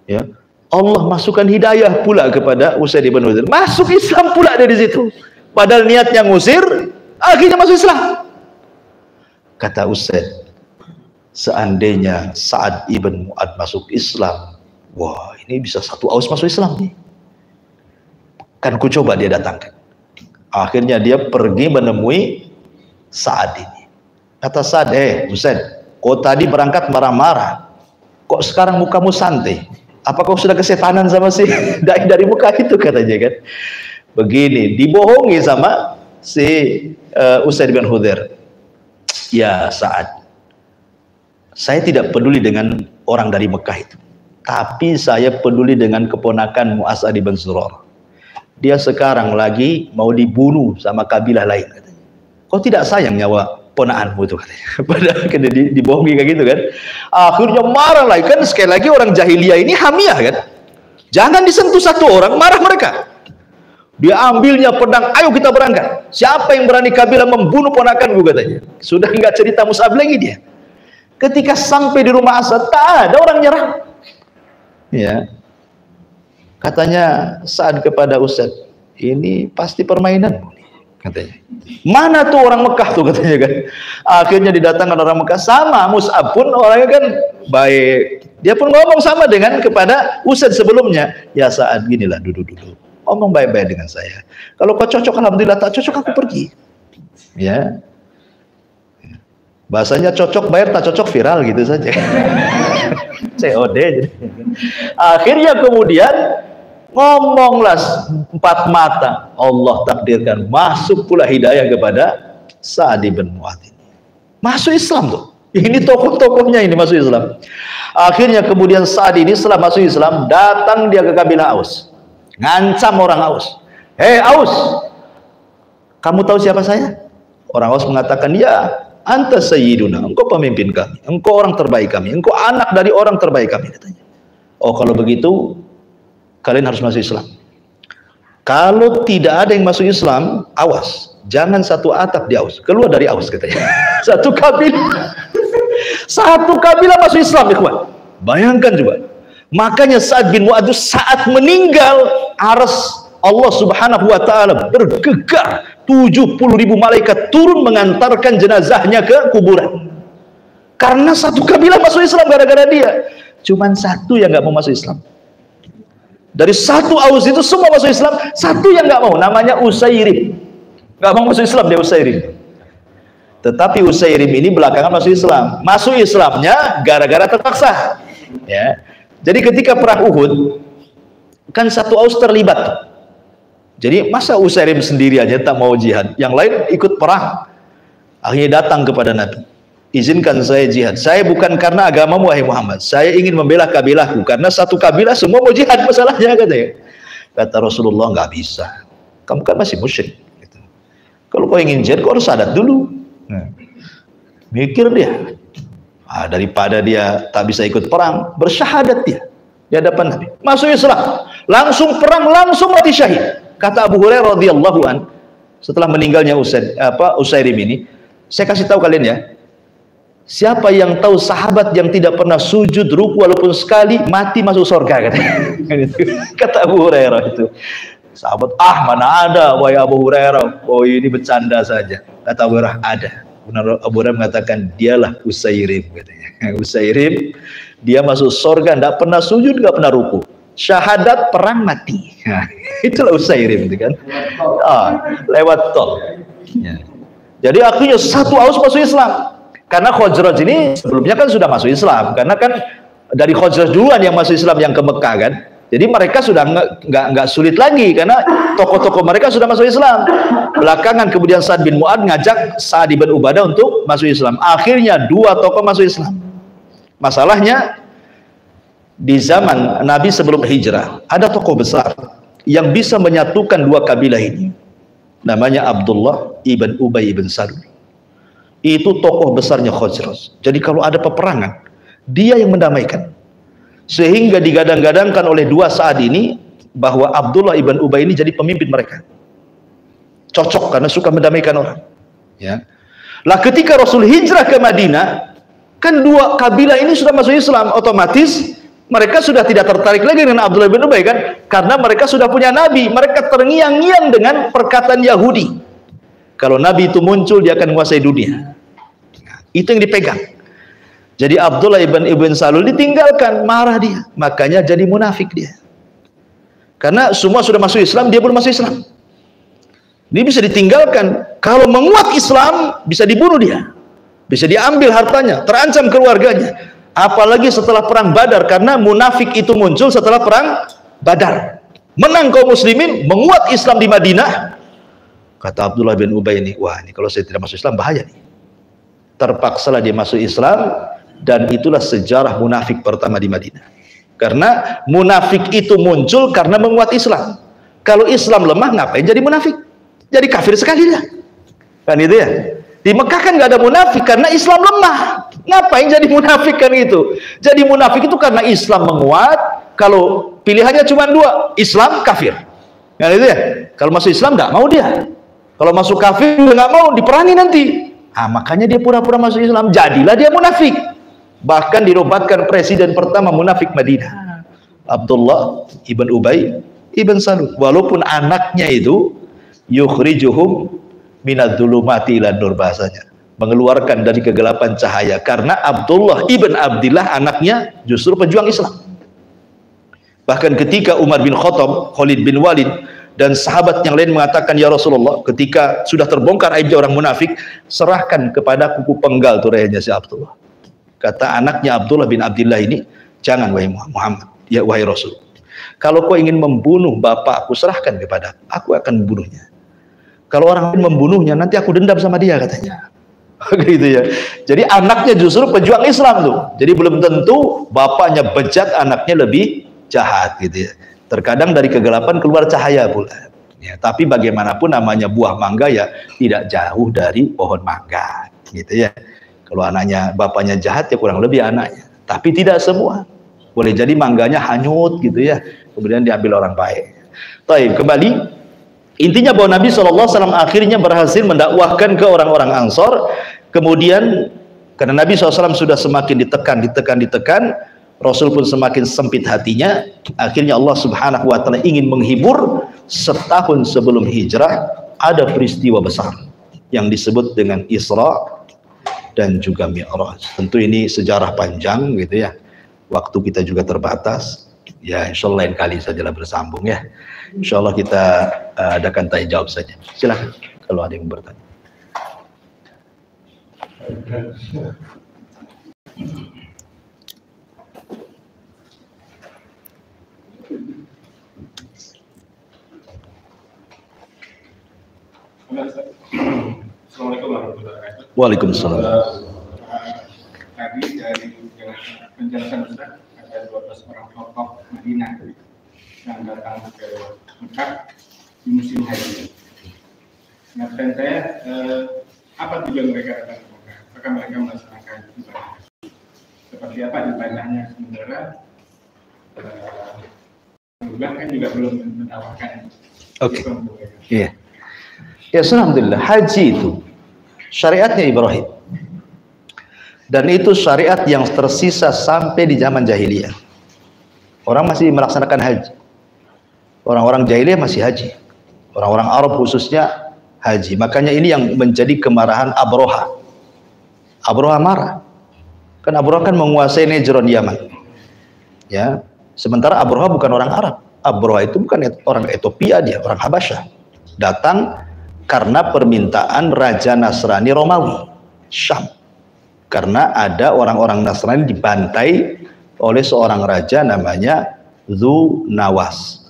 Ya, Allah masukkan hidayah pula kepada Usaid bin Hudhair. Masuk Islam pula dari situ. Padahal niatnya ngusir, akhirnya masuk Islam. Kata Usaid, seandainya Sa'ad ibn Mu'ad masuk Islam, wah, ini bisa satu Aus masuk Islam nih. Kan ku coba dia datangkan. Akhirnya dia pergi menemui Sa'ad ini. Kata Sa'ad, Usaid, kau tadi berangkat marah-marah, kok sekarang mukamu santai? Apa kau sudah kesetanan sama si dari muka itu, katanya kan. Begini, dibohongi sama si Usaid bin Hudhair. Ya Sa'ad, saya tidak peduli dengan orang dari Mekah itu, tapi saya peduli dengan keponakanmu As'ad ibn Zurarah. Dia sekarang lagi mau dibunuh sama kabilah lain, katanya. Kau tidak sayang nyawa ponakanmu itu, katanya. Padahal kena dibohongi kayak gitu kan. Akhirnya marah lagi kan. Sekali lagi orang jahiliyah ini hamiah kan. Jangan disentuh satu orang, marah mereka. Dia ambilnya pedang, ayo kita berangkat. Siapa yang berani kabilah membunuh ponakanku, katanya. Sudah enggak cerita Mus'ab lagi dia. Ketika sampai di rumah As'ad, tak ada orang nyerah. Ya. Katanya Sa'ad kepada Usaid, ini pasti permainanmu nih, katanya. Mana tuh orang Mekah tuh, katanya kan. Akhirnya didatangkan orang Mekah, sama Mus'ab pun orangnya kan baik. Dia pun ngomong sama dengan kepada Usaid sebelumnya. Ya Sa'ad, ginilah duduk-duduk. Ngomong baik-baik dengan saya. Kalau kau cocok, alhamdulillah. Tak cocok, aku pergi. Ya. Bahasanya cocok bayar, tak cocok viral gitu saja. COD. Akhirnya kemudian ngomonglah empat mata. Allah takdirkan masuk pula hidayah kepada Sa'ad bin Mu'ad. Masuk Islam tuh. Ini tokoh-tokohnya ini masuk Islam. Akhirnya kemudian Sa'ad ini setelah masuk Islam, datang dia ke kabilah Aus. Ngancam orang Aus. Hei Aus, kamu tahu siapa saya? Orang Aus mengatakan, ya, anta sayyiduna, engkau pemimpin kami, engkau orang terbaik kami, engkau anak dari orang terbaik kami, katanya. Oh, kalau begitu kalian harus masuk Islam. Kalau tidak ada yang masuk Islam, awas, jangan satu atap di Aus, keluar dari Aus, katanya. Satu kabilah masuk Islam, ikhwan. Bayangkan juga. Makanya Sa'ad bin Mu'ad saat meninggal, aras Allah subhanahu wa ta'ala bergegar. 70.000 malaikat turun mengantarkan jenazahnya ke kuburan. Karena satu kabilah masuk Islam gara-gara dia. Cuman satu yang nggak mau masuk Islam. Dari satu Aus itu semua masuk Islam, satu yang nggak mau, namanya Usairim. Nggak mau masuk Islam dia, Usairim. Tetapi Usairim ini belakangan masuk Islam. Masuk Islamnya gara-gara terpaksa. Ya. Jadi ketika perang Uhud, kan satu Aus terlibat. Jadi masa Usairim sendiri aja tak mau jihad, yang lain ikut perang. Akhirnya datang kepada Nabi, izinkan saya jihad. Saya bukan karena agamamu wahai Muhammad, saya ingin membela kabilahku, karena satu kabilah semua mau jihad masalahnya, katanya. Kata Rasulullah, nggak bisa, kamu kan masih musyrik gitu. Kalau kau ingin jihad, kau harus syahadat dulu. Mikir dia, daripada dia tak bisa ikut perang, bersyahadat dia di hadapan Nabi, masuk Islam, langsung perang, langsung mati syahid. Kata Abu Hurairah radhiyallahu an, setelah meninggalnya Usairim ini, saya kasih tahu kalian ya, siapa yang tahu sahabat yang tidak pernah sujud ruku walaupun sekali, mati masuk surga, kata Abu Hurairah itu. Sahabat, mana ada wahai Abu Hurairah, oh ini bercanda saja. Kata Abu Hurairah, ada. Abu Hurairah mengatakan, dialah Usairim, katanya. Usairim, dia masuk surga, tidak pernah sujud, tidak pernah ruku, syahadat, perang, mati. Itulah Usairim itu kan. Lewat tol. Ya. Jadi akhirnya satu Aus masuk Islam. Karena Khazraj ini sebelumnya kan sudah masuk Islam. Karena kan dari Khazraj duluan yang masuk Islam yang ke Mekah kan. Jadi mereka sudah nggak sulit lagi karena tokoh-tokoh mereka sudah masuk Islam. Belakangan kemudian Sa'ad bin Mu'adz ngajak Sa'ad bin Ubadah untuk masuk Islam. Akhirnya dua tokoh masuk Islam. Masalahnya di zaman Nabi sebelum hijrah ada tokoh besar yang bisa menyatukan dua kabilah ini. Namanya Abdullah ibn Ubay ibn Salul. Itu tokoh besarnya Khazraj. Jadi kalau ada peperangan, dia yang mendamaikan. Sehingga digadang-gadangkan oleh dua Sa'ad ini bahwa Abdullah ibn Ubay ini jadi pemimpin mereka. Cocok karena suka mendamaikan orang. Ya. Lah ketika Rasul hijrah ke Madinah, kan dua kabilah ini sudah masuk Islam, otomatis mereka sudah tidak tertarik lagi dengan Abdullah bin Ubay kan, karena mereka sudah punya Nabi. Mereka terngiang-ngiang dengan perkataan Yahudi, kalau Nabi itu muncul dia akan menguasai dunia. Itu yang dipegang. Jadi Abdullah ibn Salul ditinggalkan, marah dia, makanya jadi munafik dia. Karena semua sudah masuk Islam, dia belum masuk Islam. Dia bisa ditinggalkan. Kalau menguat Islam bisa dibunuh dia, bisa diambil hartanya, terancam keluarganya. Apalagi setelah perang Badar, karena munafik itu muncul setelah perang Badar. Menang kaum muslimin, menguat Islam di Madinah. Kata Abdullah bin Ubay ini, wah ini kalau saya tidak masuk Islam bahaya nih. Terpaksalah dia masuk Islam, dan itulah sejarah munafik pertama di Madinah. Karena munafik itu muncul karena menguat Islam. Kalau Islam lemah, ngapain jadi munafik? Jadi kafir sekali dah. Kan itu ya. Di Mekah kan nggak ada munafik karena Islam lemah. Ngapain jadi munafik kan itu? Jadi munafik itu karena Islam menguat. Kalau pilihannya cuma dua, Islam, kafir. Kan itu ya. Kalau masuk Islam nggak mau dia. Kalau masuk kafir nggak mau, diperangi nanti. Makanya dia pura-pura masuk Islam. Jadilah dia munafik. Bahkan dirobatkan presiden pertama munafik Madinah, Abdullah ibn Ubay ibn Salul. Walaupun anaknya itu yukhrijuhum minadz-dzulumati ilan nur, bahasanya mengeluarkan dari kegelapan cahaya, karena Abdullah ibn Abdillah anaknya justru pejuang Islam. Bahkan ketika Umar bin Khattab, Khalid bin Walid dan sahabat yang lain mengatakan, ya Rasulullah, ketika sudah terbongkar aibnya orang munafik, serahkan kepada kuku penggal tuh lehernya si Abdullah. Kata anaknya Abdullah bin Abdillah ini, jangan wahai Muhammad, ya wahai Rasul, kalau kau ingin membunuh bapakku, serahkan kepada aku akan membunuhnya. Kalau orang lain membunuhnya, nanti aku dendam sama dia, katanya. Gitu ya. Jadi anaknya justru pejuang Islam tuh. Jadi belum tentu bapaknya bejat, anaknya lebih jahat, gitu ya. Terkadang dari kegelapan keluar cahaya pula. Ya, tapi bagaimanapun namanya buah mangga ya tidak jauh dari pohon mangga, gitu ya. Kalau anaknya bapaknya jahat ya kurang lebih anaknya. Tapi tidak semua. Boleh jadi mangganya hanyut, gitu ya. Kemudian diambil orang baik. Baik, kembali. Intinya bahwa Nabi SAW akhirnya berhasil mendakwahkan ke orang-orang Ansor. Kemudian karena Nabi SAW sudah semakin ditekan, Rasul pun semakin sempit hatinya. Akhirnya Allah Subhanahu wa Ta'ala ingin menghibur. Setahun sebelum hijrah ada peristiwa besar yang disebut dengan Isra dan juga Mi'raj. Tentu ini sejarah panjang gitu ya. Waktu kita juga terbatas. Ya, insya Allah lain kali sajalah bersambung ya. Insya Allah kita adakan tanya jawab saja. Silakan kalau ada yang bertanya. Assalamualaikum warahmatullahi wabarakatuh. Waalaikumsalam. Tadi dari penjelasan Ustaz ada 12 orang tokoh Madinah yang datang ke Mekah di musim haji. Nah, dan saya apa tujuan mereka datang ke Mekah? Apakah mereka melaksanakan ibadah? Seperti apa ibadahnya? Sementara kan juga belum menawarkan. Oke. Iya. Ya, alhamdulillah, haji itu syariatnya Ibrahim. Dan itu syariat yang tersisa sampai di zaman jahiliyah. Orang masih melaksanakan haji. Orang-orang jahiliyah masih haji. Orang-orang Arab khususnya haji. Makanya ini yang menjadi kemarahan Abroha. Abroha marah. Kan Abroha kan menguasai Najran Yaman. Ya, sementara Abroha bukan orang Arab. Abroha itu bukan orang Ethiopia, dia orang Habasyah. Datang karena permintaan Raja Nasrani Romawi, Syam. Karena ada orang-orang Nasrani dibantai oleh seorang raja namanya Dzunuwas,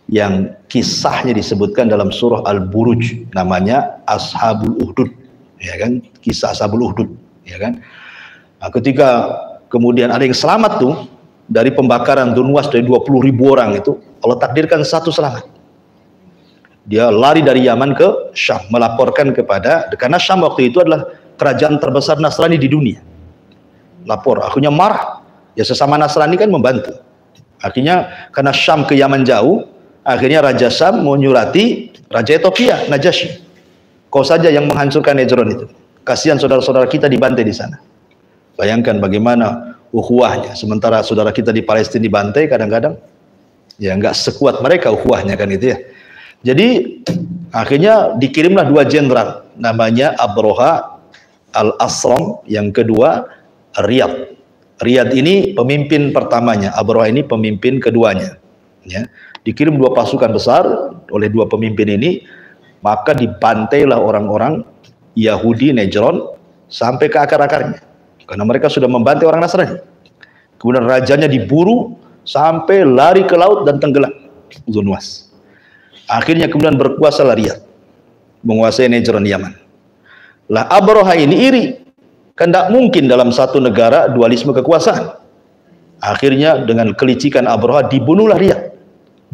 yang kisahnya disebutkan dalam surah Al-Buruj, namanya Ashabul Uhdud, ya kan? Kisah Ashabul Uhdud, ya kan? Nah, ketika kemudian ada yang selamat tuh dari pembakaran Dzunuwas dari 20.000 orang itu, Allah takdirkan satu selamat. Dia lari dari Yaman ke Syam, melaporkan kepada, karena Syam waktu itu adalah kerajaan terbesar Nasrani di dunia. Lapor, akhirnya marah. Ya sesama Nasrani kan membantu. Akhirnya karena Syam ke Yaman jauh, akhirnya Raja Syam menyurati Raja Ethiopia, Najasyi. Kau saja yang menghancurkan Najran itu. Kasihan saudara-saudara kita dibantai di sana. Bayangkan bagaimana ukhuwahnya. Sementara saudara kita di Palestina dibantai kadang-kadang, ya nggak sekuat mereka ukhuwahnya kan itu ya. Jadi akhirnya dikirimlah 2 jenderal, namanya Abroha Al-Asram, yang kedua Riyad. Riyad ini pemimpin pertamanya, Abroha ini pemimpin keduanya. Ya, dikirim 2 pasukan besar oleh 2 pemimpin ini, maka dibantailah orang-orang Yahudi Najran sampai ke akar-akarnya, karena mereka sudah membantai orang Nasrani. Kemudian rajanya diburu sampai lari ke laut dan tenggelam, Dzunuwas. Akhirnya kemudian berkuasalah Riyad, menguasai Najran Yaman. Lah Abroha ini iri, kan tidak mungkin dalam satu negara dualisme kekuasaan. Akhirnya dengan kelicikan Abroha dibunuhlah Riyad,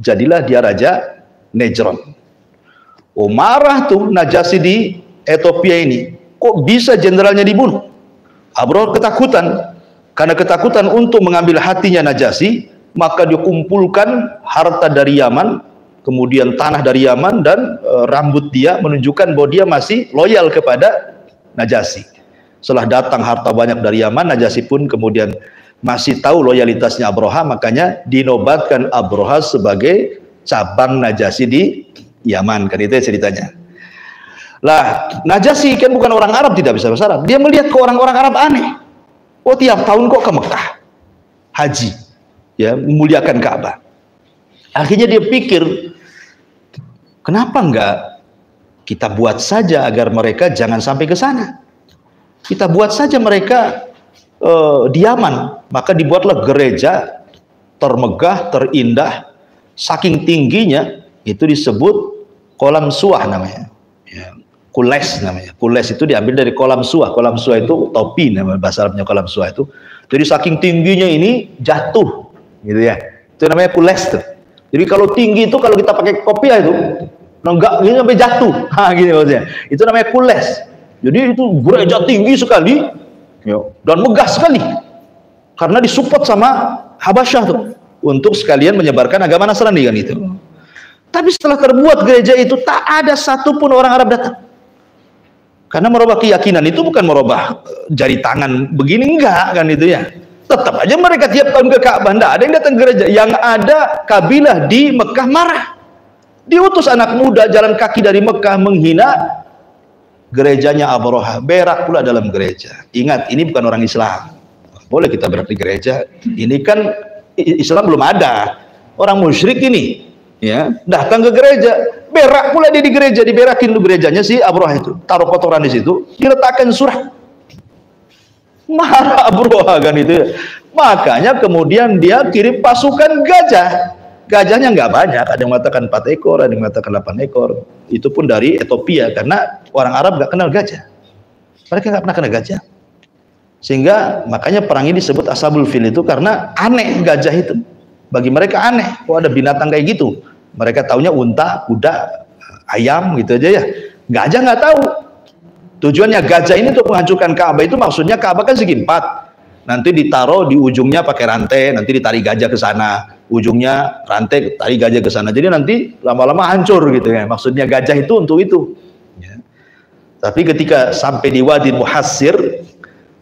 jadilah dia raja Najran. Oh, marah tuh Najasyi di Ethiopia ini, kok bisa jenderalnya dibunuh? Abroha ketakutan, karena ketakutan untuk mengambil hatinya Najasyi, maka dia kumpulkan harta dari Yaman, kemudian tanah dari Yaman, dan rambut dia menunjukkan bahwa dia masih loyal kepada Najasyi. Setelah datang harta banyak dari Yaman, Najasyi pun kemudian masih tahu loyalitasnya Abroha, makanya dinobatkan Abroha sebagai cabang Najasyi di Yaman, kan itu ceritanya. Lah Najasyi kan bukan orang Arab, tidak bisa bahasa Arab. Dia melihat ke orang-orang Arab aneh. Oh, tiap tahun kok ke Mekah haji, ya, memuliakan Ka'bah. Akhirnya dia pikir, kenapa enggak kita buat saja agar mereka jangan sampai ke sana. Kita buat saja mereka di Yaman. Maka dibuatlah gereja termegah, terindah, saking tingginya itu disebut kolam suah namanya. Ya, kules namanya. Kules itu diambil dari kolam suah. Kolam suah itu topi, namanya bahasa Arabnya kolam suah itu. Jadi saking tingginya ini jatuh, gitu ya. Itu namanya kules tuh. Jadi kalau tinggi itu kalau kita pakai kopiah itu enggak ini sampai jatuh. Gini maksudnya. Itu namanya kules. Jadi itu gereja tinggi sekali, ya, dan megah sekali. Karena disupport sama Habasyah tuh untuk sekalian menyebarkan agama Nasrani kan itu. Tapi setelah terbuat gereja itu tak ada satupun orang Arab datang. Karena merubah keyakinan itu bukan merubah jari tangan begini, enggak kan itu ya. Tetap aja mereka tiap tahun ke Ka'bah, enggak ada yang datang ke gereja. Yang ada kabilah di Mekah marah. Diutus anak muda jalan kaki dari Mekah menghina gerejanya Abraha, berak pula dalam gereja. Ingat, ini bukan orang Islam. Boleh kita berak di gereja. Ini kan Islam belum ada. Orang musyrik ini, ya, datang ke gereja, berak pula dia di gereja, diberakin dulu gerejanya si Abraha itu. Taruh kotoran di situ, diletakkan surah. Marah Abraha kan itu ya. Makanya kemudian dia kirim pasukan gajah. Gajahnya nggak banyak, ada yang mengatakan 4 ekor, ada yang mengatakan 8 ekor. Itu pun dari Ethiopia, karena orang Arab nggak kenal gajah. Mereka nggak pernah kenal gajah. Sehingga makanya perang ini disebut Ashabul Fil itu karena aneh gajah itu. Bagi mereka aneh, kok ada binatang kayak gitu. Mereka taunya unta, kuda, ayam gitu aja ya. Gajah nggak tahu. Tujuannya gajah ini untuk menghancurkan Ka'bah itu maksudnya Ka'bah kan segi 4. Nanti ditaruh di ujungnya pakai rantai, nanti ditarik gajah ke sana. Ujungnya rantai, tarik gajah ke sana. Jadi nanti lama-lama hancur gitu ya. Maksudnya gajah itu untuk itu. Ya. Tapi ketika sampai di Wadi Muhassir,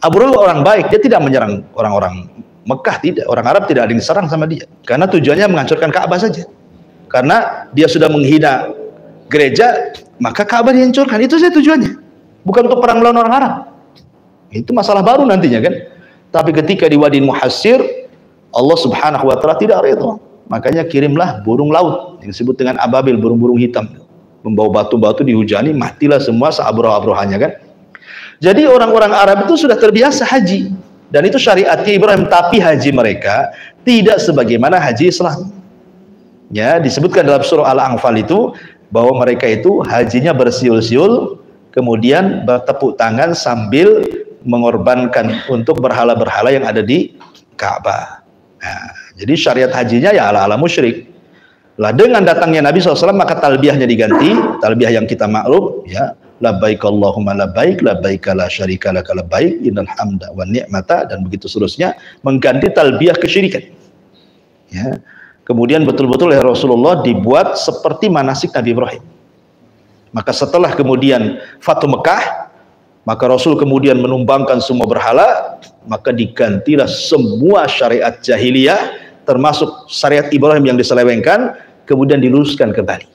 Abraha orang baik, dia tidak menyerang orang-orang Mekah, tidak. Orang Arab tidak ada yang diserang sama dia. Karena tujuannya menghancurkan Ka'bah saja. Karena dia sudah menghina gereja, maka Ka'bah dihancurkan. Itu saja tujuannya. Bukan untuk perang melawan orang Arab. Itu masalah baru nantinya kan. Tapi ketika di Wadi Muhassir, Allah Subhanahu wa taala tidak redha. Makanya kirimlah burung laut yang disebut dengan ababil, burung-burung hitam. Membawa batu-batu dihujani, matilah semua seabrah-abrahanya kan. Jadi orang-orang Arab itu sudah terbiasa haji. Dan itu syariatnya Ibrahim, tapi haji mereka tidak sebagaimana haji Islam. Ya, disebutkan dalam surah Al-Anfal itu bahwa mereka itu hajinya bersiul-siul, kemudian bertepuk tangan sambil mengorbankan untuk berhala-berhala yang ada di Ka'bah. Nah, jadi syariat hajinya ya ala-ala musyrik. Lah dengan datangnya Nabi SAW maka talbiyahnya diganti, talbiyah yang kita maklum ya, labbaik Allahumma labbaik, labbaik la syarika laka labbaik, innal hamda wan ni'mata, dan begitu seterusnya, mengganti talbiyah kesyirikan. Ya. Kemudian betul-betul oleh Rasulullah dibuat seperti manasik Nabi Ibrahim. Maka setelah kemudian Fathu Mekah, maka Rasul kemudian menumbangkan semua berhala, maka digantilah semua syariat jahiliyah, termasuk syariat Ibrahim yang diselewengkan, kemudian diluruskan kembali.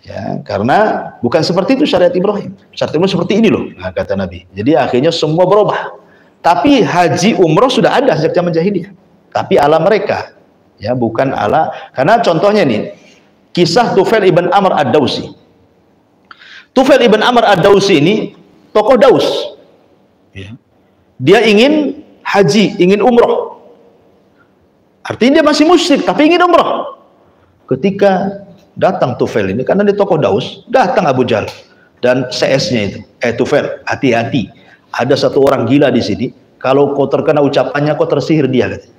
Ya, karena bukan seperti itu syariat Ibrahim. Syariat Ibrahim seperti ini loh, nah, kata Nabi. Jadi akhirnya semua berubah. Tapi haji umroh sudah ada sejak zaman jahiliyah. Tapi ala mereka, ya bukan ala. Karena contohnya nih, kisah Tufail ibn Amr ad-Dawsi. Tufail ibn Amr ad-Dawsi ini tokoh Daus. Ya. Dia ingin haji, ingin umroh. Artinya dia masih musyrik, tapi ingin umroh. Ketika datang Tufail ini, karena dia tokoh Daus, datang Abu Jahal dan CS-nya itu, Tufail, hati-hati. Ada satu orang gila di sini. Kalau kau terkena ucapannya, kau tersihir dia. Katanya.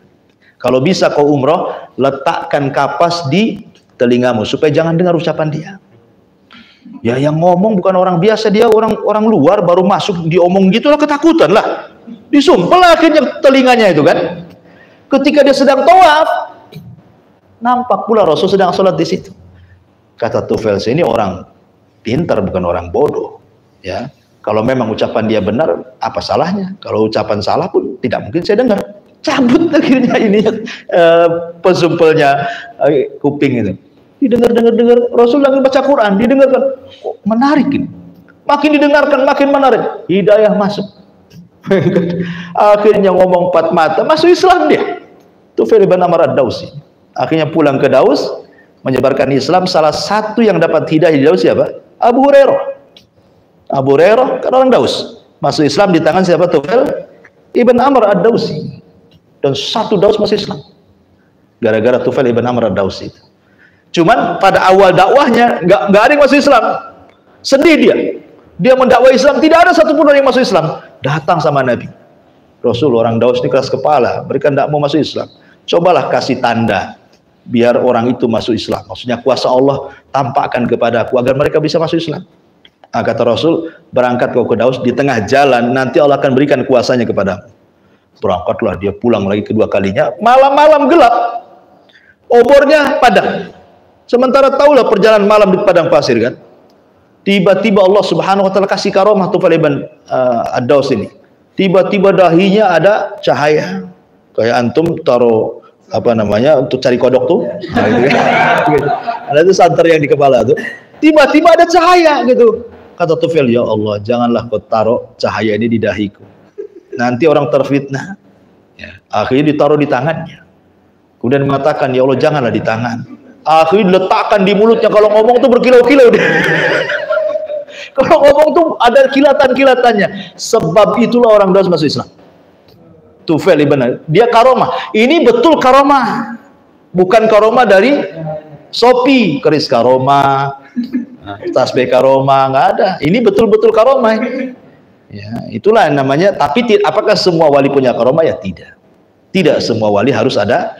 Kalau bisa kau umroh, letakkan kapas di telingamu supaya jangan dengar ucapan dia. Ya yang ngomong bukan orang biasa, dia orang luar baru masuk diomong gitulah, ketakutan lah. Disumpel akhirnya telinganya itu kan. Ketika dia sedang tawaf, nampak pula Rasul sedang sholat di situ. Kata Tufail, ini orang pintar bukan orang bodoh. Ya, kalau memang ucapan dia benar, apa salahnya? Kalau ucapan salah pun tidak mungkin saya dengar. Cabut akhirnya ini pesumpelnya kuping itu. Didengar Rasul lagi baca Quran, didengarkan, oh, menarik ini. Makin didengarkan makin menarik, hidayah masuk. Akhirnya ngomong 4 mata, masuk Islam dia. Tufail ibn Amr ad-Dawsi. Akhirnya pulang ke Daus, menyebarkan Islam. Salah satu yang dapat hidayah di Daus siapa? Abu Hurairah. Abu Hurairah kan orang Daus. Masuk Islam di tangan siapa? Tufail ibn Amr ad-Dawsi. Dan satu Daus masuk Islam. Gara-gara Tufail ibn Amr ad-Dawsi. Cuman pada awal dakwahnya nggak ada yang masuk Islam. Sedih dia mendakwah Islam, tidak ada satupun orang yang masuk Islam. Datang sama Nabi. Rasul, orang Daus ini keras kepala, mereka tidak mau masuk Islam. Cobalah kasih tanda biar orang itu masuk Islam. Maksudnya kuasa Allah tampakkan kepada aku agar mereka bisa masuk Islam. Nah, kata Rasul, berangkat kau ke Daus, di tengah jalan nanti Allah akan berikan kuasanya kepadamu. Berangkatlah dia, pulang lagi kedua kalinya, malam-malam gelap, obornya padam. Sementara tahulah perjalanan malam di padang pasir kan. Tiba-tiba Allah Subhanahu wa taala kasih karomah Tufail ibn ad-Daus ini. Tiba-tiba dahinya ada cahaya. Kayak antum taruh apa namanya untuk cari kodok tuh. Nah, gitu kan. Ada itu santer yang di kepala tuh. Tiba-tiba ada cahaya gitu. Kata Tufail, ya Allah, janganlah kau taruh cahaya ini di dahiku. Nanti orang terfitnah. Ya, akhirnya ditaruh di tangannya. Kemudian mengatakan, ya Allah, janganlah di tangan. Akhirnya diletakkan di mulutnya. Kalau ngomong tuh berkilau-kilau dia. Kalau ngomong tuh ada kilatan-kilatannya. Sebab itulah orang dosa masuk Islam. Tufail benar. Dia karomah. Ini betul karomah. Bukan karomah dari Shopee, keris karomah, tasbih karomah, nggak ada. Ini betul-betul karomah. Ya, itulah namanya. Tapi apakah semua wali punya karomah? Ya tidak. Tidak semua wali harus ada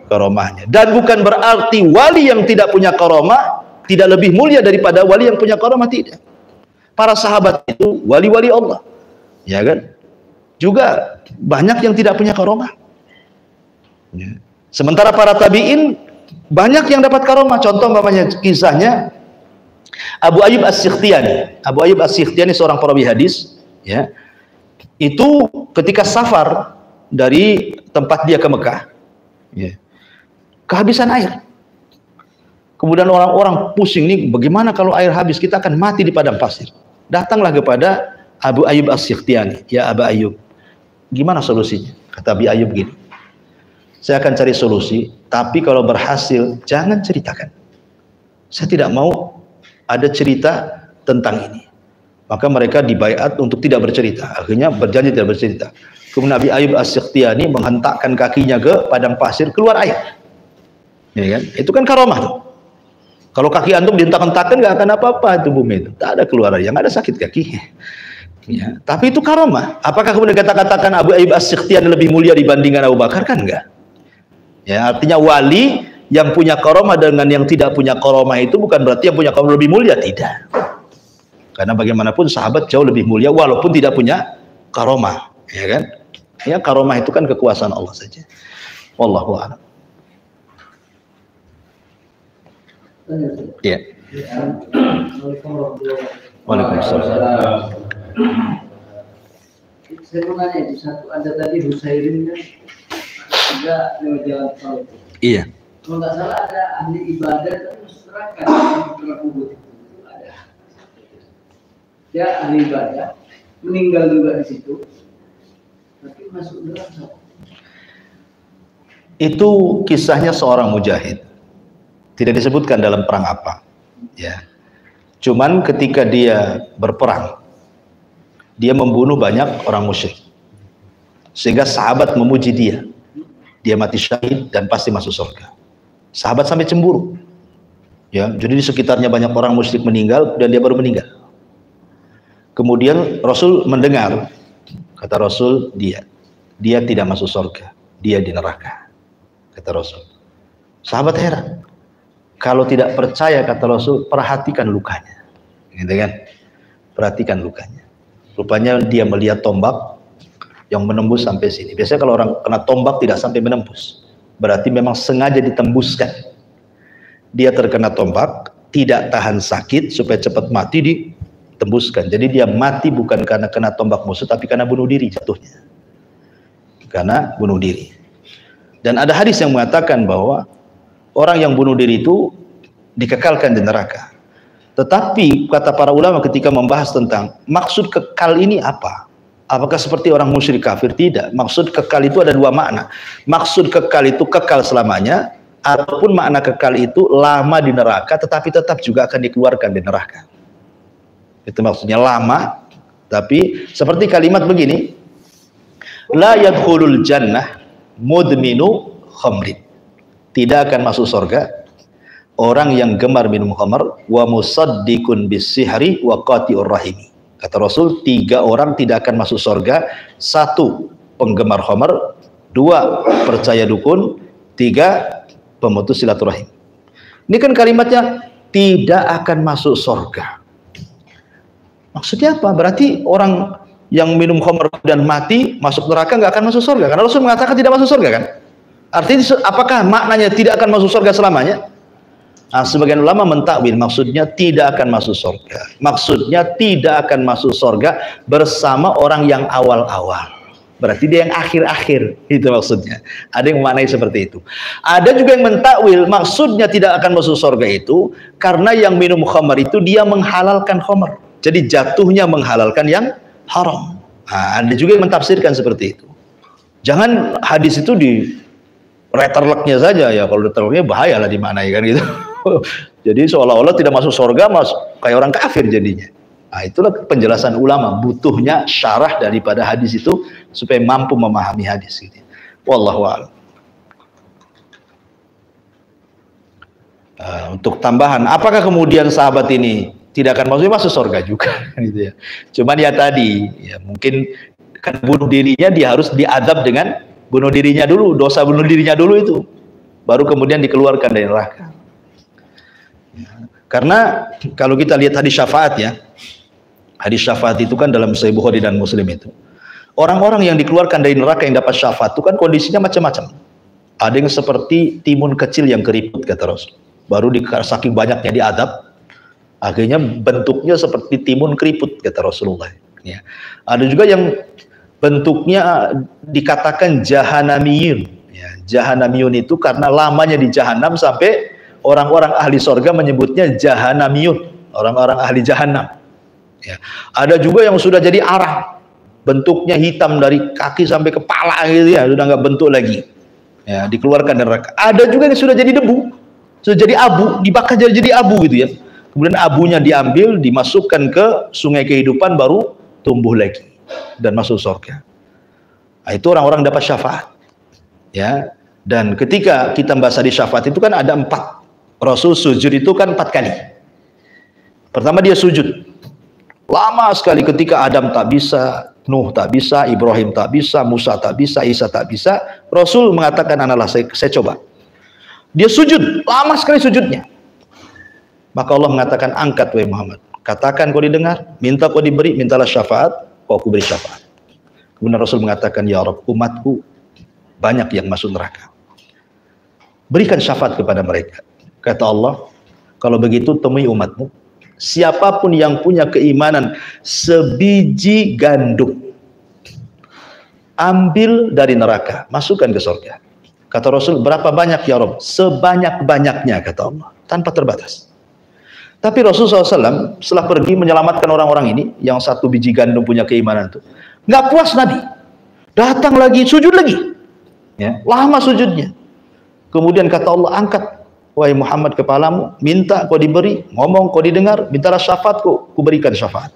karomahnya. Dan bukan berarti wali yang tidak punya karomah tidak lebih mulia daripada wali yang punya karomah, tidak. Para sahabat itu wali-wali Allah, ya kan? Juga banyak yang tidak punya karomah. Ya. Sementara para tabi'in banyak yang dapat karomah. Contoh namanya kisahnya Abu Ayyub As-Sikhtiyani. Abu Ayyub As-Sikhtiyani seorang perawi hadis, ya. Itu ketika safar dari tempat dia ke Mekah, ya, kehabisan air. Kemudian orang-orang pusing nih, bagaimana kalau air habis, kita akan mati di padang pasir. Datanglah kepada Abu Ayyub As-Sikhtiyani, ya Abu Ayyub, gimana solusinya? Kata Abu Ayyub gini, saya akan cari solusi, tapi kalau berhasil jangan ceritakan. Saya tidak mau ada cerita tentang ini. Maka mereka dibaiat untuk tidak bercerita. Akhirnya berjanji tidak bercerita. Kemudian Nabi Ayyub As-Sikhtiyani menghentakkan kakinya ke padang pasir, keluar air. Ya kan? Itu kan karomah tuh. Kalau kaki antum dihentak-hentakan nggak akan apa-apa itu bumi itu. Tak ada keluar air, yang ada sakit kaki. Ya, tapi itu karomah. Apakah kemudian kita katakan Abu Ayyub As-Sikhtiyani lebih mulia dibandingkan Abu Bakar? Kan enggak. Ya, artinya wali yang punya karomah dengan yang tidak punya karomah itu bukan berarti yang punya karomah lebih mulia, tidak. Karena bagaimanapun sahabat jauh lebih mulia walaupun tidak punya karomah, ya kan? Ya, karomah itu kan kekuasaan Allah saja. Wallahu a'lam. Ya. Waalaikumsalam. Saya mau nanya itu satu, ada tadi Husairin kan juga lewat jalan tol itu. Iya. Kalau nggak salah ada ahli ibadah kan masuk neraka di kubur itu ada. Dia ahli ibadah meninggal juga di situ, tapi masuk neraka. Itu kisahnya seorang mujahid. Tidak disebutkan dalam perang apa. Ya. Cuman ketika dia berperang, dia membunuh banyak orang musyrik. Sehingga sahabat memuji dia. Dia mati syahid dan pasti masuk surga. Sahabat sampai cemburu. Ya, jadi di sekitarnya banyak orang musyrik meninggal dan dia baru meninggal. Kemudian Rasul mendengar, kata Rasul, dia tidak masuk surga, dia di neraka. Kata Rasul. Sahabat heran. Kalau tidak percaya, kata Rasul, perhatikan lukanya. Gitu kan? Perhatikan lukanya. Rupanya dia melihat tombak yang menembus sampai sini. Biasanya kalau orang kena tombak tidak sampai menembus, berarti memang sengaja ditembuskan. Dia terkena tombak, tidak tahan sakit supaya cepat mati, ditembuskan. Jadi dia mati bukan karena kena tombak musuh, tapi karena bunuh diri jatuhnya. Karena bunuh diri. Dan ada hadis yang mengatakan bahwa orang yang bunuh diri itu dikekalkan di neraka. Tetapi kata para ulama ketika membahas tentang maksud kekal ini apa? Apakah seperti orang musyrik kafir? Tidak. Maksud kekal itu ada dua makna. Maksud kekal itu kekal selamanya, ataupun makna kekal itu lama di neraka tetapi tetap juga akan dikeluarkan di neraka. Itu maksudnya lama, tapi seperti kalimat begini, la yadkhulul jannah mudminu khamrin. Tidak akan masuk surga orang yang gemar minum khamar, wa musaddiqun bisihri wa qati'ur rahimi. Kata Rasul, 3 orang tidak akan masuk surga. 1, penggemar khamar. 2, percaya dukun. 3, pemutus silaturahim. Ini kan kalimatnya tidak akan masuk surga. Maksudnya apa? Berarti orang yang minum khamar dan mati masuk neraka nggak akan masuk surga. Karena Rasul mengatakan tidak masuk surga kan? Artinya apakah maknanya tidak akan masuk surga selamanya? Nah, sebagian ulama mentakwil maksudnya tidak akan masuk surga. Maksudnya tidak akan masuk surga bersama orang yang awal-awal. Berarti dia yang akhir-akhir, itu maksudnya. Ada yang memaknai seperti itu. Ada juga yang mentakwil maksudnya tidak akan masuk surga itu karena yang minum khamar itu dia menghalalkan khamar. Jadi jatuhnya menghalalkan yang haram. Nah, ada juga yang mentafsirkan seperti itu. Jangan hadis itu di letterleknya saja ya. Kalau letterleknya bahaya lah dimaknai kan gitu. Jadi seolah-olah tidak masuk surga, kayak orang kafir jadinya. Nah, itulah penjelasan ulama, butuhnya syarah daripada hadis itu supaya mampu memahami hadis gitu. Wallahu a'lam. Untuk tambahan, apakah kemudian sahabat ini tidak akan masuk surga juga gitu ya. Cuman ya tadi ya mungkin kan bunuh dirinya dia harus diadab dengan bunuh dirinya dulu, dosa bunuh dirinya dulu itu. Baru kemudian dikeluarkan dari neraka. Ya, karena kalau kita lihat hadis syafaat ya. Hadis syafaat itu kan dalam Sahih Bukhari dan Muslim itu. Orang-orang yang dikeluarkan dari neraka yang dapat syafaat itu kan kondisinya macam-macam. Ada yang seperti timun kecil yang keriput kata Rasul. Baru saking banyaknya diadab, akhirnya bentuknya seperti timun keriput kata Rasulullah. Ya. Ada juga yang bentuknya dikatakan jahanamiyun. Ya, jahanamiyun itu karena lamanya di jahanam sampai orang-orang ahli sorga menyebutnya jahanamiyun, orang-orang ahli jahanam. Ya. Ada juga yang sudah jadi arah, bentuknya hitam dari kaki sampai kepala gitu ya, sudah nggak bentuk lagi. Ya, dikeluarkan dari neraka. Ada juga yang sudah jadi debu. Sudah jadi abu, dibakar jadi abu gitu ya. Kemudian abunya diambil, dimasukkan ke sungai kehidupan, baru tumbuh lagi dan masuk surga. Nah, itu orang-orang dapat syafaat. Ya, dan ketika kita bahas di syafaat itu kan ada 4. Rasul sujud itu kan 4 kali. Pertama dia sujud. Lama sekali ketika Adam tak bisa, Nuh tak bisa, Ibrahim tak bisa, Musa tak bisa, Isa tak bisa. Rasul mengatakan, analah saya coba. Dia sujud, lama sekali sujudnya. Maka Allah mengatakan, angkat wahai Muhammad. Katakan kau didengar, minta kau diberi, mintalah syafaat, kau aku beri syafaat. Kemudian Rasul mengatakan, ya Rabb, umatku banyak yang masuk neraka. Berikan syafaat kepada mereka. Kata Allah, kalau begitu temui umatmu. Siapapun yang punya keimanan sebiji gandum, ambil dari neraka, masukkan ke surga. Kata Rasul, berapa banyak ya Rabb? Sebanyak-banyaknya, kata Allah, tanpa terbatas. Tapi Rasul SAW setelah pergi menyelamatkan orang-orang ini, yang 1 biji gandum punya keimanan itu, nggak puas Nabi, datang lagi, sujud lagi, ya, lama sujudnya. Kemudian kata Allah, angkat wahai Muhammad kepalamu, minta kau diberi, ngomong kau didengar, mintalah syafaat kau berikan syafaat.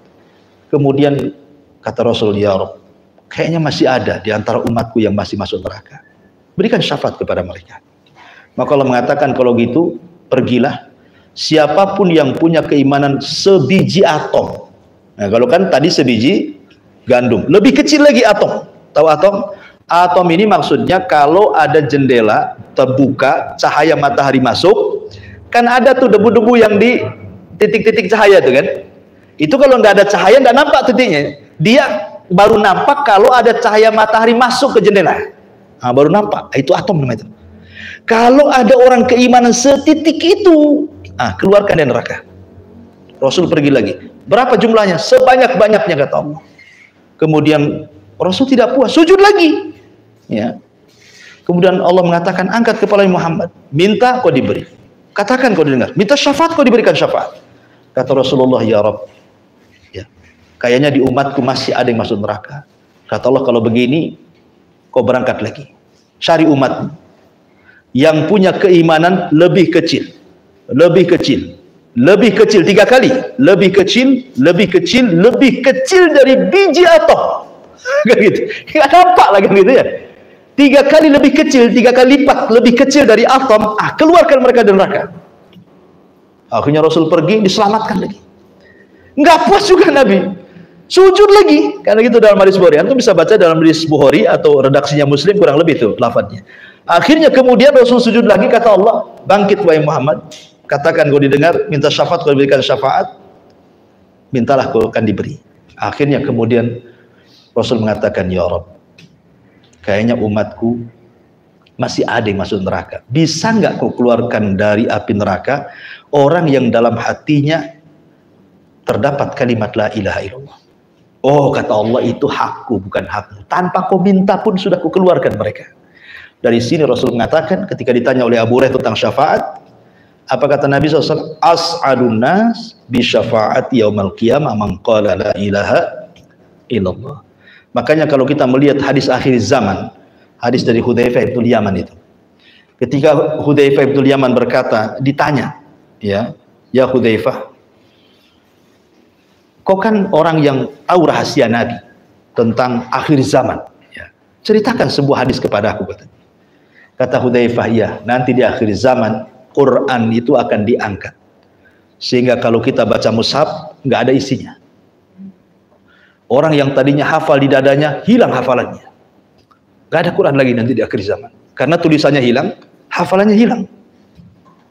Kemudian kata Rasul, ya Rabb, kayaknya masih ada di antara umatku yang masih masuk neraka. Berikan syafaat kepada mereka. Maka Allah mengatakan, kalau gitu pergilah siapapun yang punya keimanan sebiji atom. Nah, kalau kan tadi sebiji gandum, lebih kecil lagi atom. Tahu atom? Atom ini maksudnya kalau ada jendela terbuka, cahaya matahari masuk, kan ada tuh debu-debu yang di titik-titik cahaya tuh kan. Itu kalau nggak ada cahaya nggak nampak titiknya. Dia baru nampak kalau ada cahaya matahari masuk ke jendela. Nah, baru nampak, itu atom namanya itu. Kalau ada orang keimanan setitik itu, keluarkan dari neraka. Rasul pergi lagi. Berapa jumlahnya? Sebanyak-banyaknya kata Allah. Kemudian Rasul tidak puas, sujud lagi. Ya. Kemudian Allah mengatakan, angkat kepala Muhammad, minta kau diberi. Katakan kau didengar, minta syafaat kau diberikan syafaat. Kata Rasulullah, ya Rabb, ya, kayaknya di umatku masih ada yang masuk neraka. Kata Allah, kalau begini kau berangkat lagi, cari umatmu yang punya keimanan lebih kecil, lebih kecil, lebih kecil 3 kali, lebih kecil, lebih kecil, lebih kecil dari biji atom. Kan gitu, nggak nampak lagi gitu ya. 3 kali lebih kecil, 3 kali lipat lebih kecil dari atom. Keluarkan mereka dari neraka. Akhirnya Rasul pergi, diselamatkan lagi. Nggak puas juga Nabi, sujud lagi. Karena gitu dalam hadis Bukhari, antum bisa baca dalam hadis Bukhari atau redaksinya Muslim, kurang lebih itu lafadznya. Akhirnya kemudian Rasul sujud lagi, kata Allah, bangkit wahai Muhammad, katakan kau didengar, minta syafaat kau diberikan syafaat, mintalah kau akan diberi. Akhirnya kemudian Rasul mengatakan, ya Rabb, kayaknya umatku masih ada yang masuk neraka. Bisa nggak kau keluarkan dari api neraka orang yang dalam hatinya terdapat kalimat la ilaha illallah. Oh, kata Allah, itu hakku bukan hakmu. Tanpa kau minta pun sudah kau keluarkan mereka. Dari sini Rasul mengatakan ketika ditanya oleh Abu Hurairah tentang syafaat, Apa kata Nabi SAW? As'adun nas bi syafa'ati yaumal qiyamah man qala la ilaha illallah. Makanya kalau kita melihat hadis akhir zaman, hadis dari Hudzaifah bin Yaman itu. Ketika Hudzaifah bin Yaman berkata, ditanya, ya Hudzaifah, kau kan orang yang tahu rahasia Nabi tentang akhir zaman, ya. Ceritakan sebuah hadis kepada aku. Kata Hudzaifah, iya, nanti di akhir zaman Quran itu akan diangkat, sehingga kalau kita baca mushaf nggak ada isinya. Orang yang tadinya hafal di dadanya hilang hafalannya, nggak ada Quran lagi nanti di akhir zaman, karena tulisannya hilang, hafalannya hilang,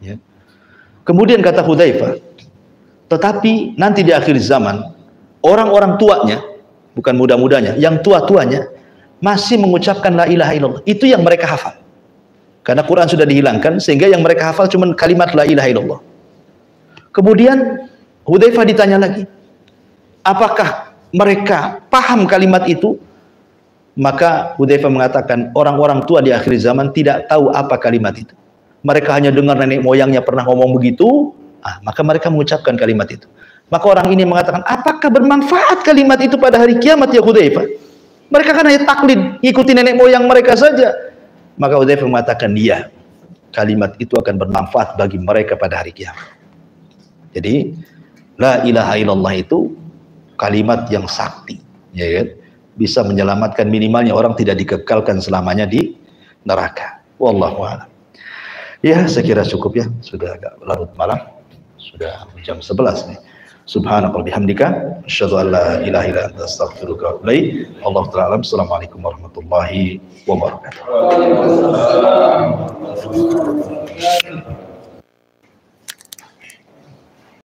ya. Kemudian kata Hudzaifah, tetapi nanti di akhir zaman orang-orang tuanya, bukan muda-mudanya, yang tua-tuanya masih mengucapkan la ilaha illallah. Itu yang mereka hafal. Karena Quran sudah dihilangkan, sehingga yang mereka hafal cuma kalimat la ilaha illallah. Kemudian Hudzaifah ditanya lagi, apakah mereka paham kalimat itu? Maka Hudzaifah mengatakan, orang-orang tua di akhir zaman tidak tahu apa kalimat itu. Mereka hanya dengar nenek moyangnya pernah ngomong begitu, maka mereka mengucapkan kalimat itu. Maka orang ini mengatakan, apakah bermanfaat kalimat itu pada hari kiamat ya Hudzaifah? Mereka kan hanya taklid, ikuti nenek moyang mereka saja. Maka Hudzaifah mengatakan, iya, kalimat itu akan bermanfaat bagi mereka pada hari kiamat. Jadi la ilaha illallah itu kalimat yang sakti, ya kan? Bisa menyelamatkan, minimalnya orang tidak dikekalkan selamanya di neraka. Wallahu a'lam. Ya, saya kira cukup ya, sudah agak larut malam, sudah jam 11 nih. Subhanallah bihamdika, asyhadu an la ilaha illa anta astaghfiruka wa atubu ilaik. Allahu ta'ala alam. Assalamualaikum warahmatullahi wabarakatuh.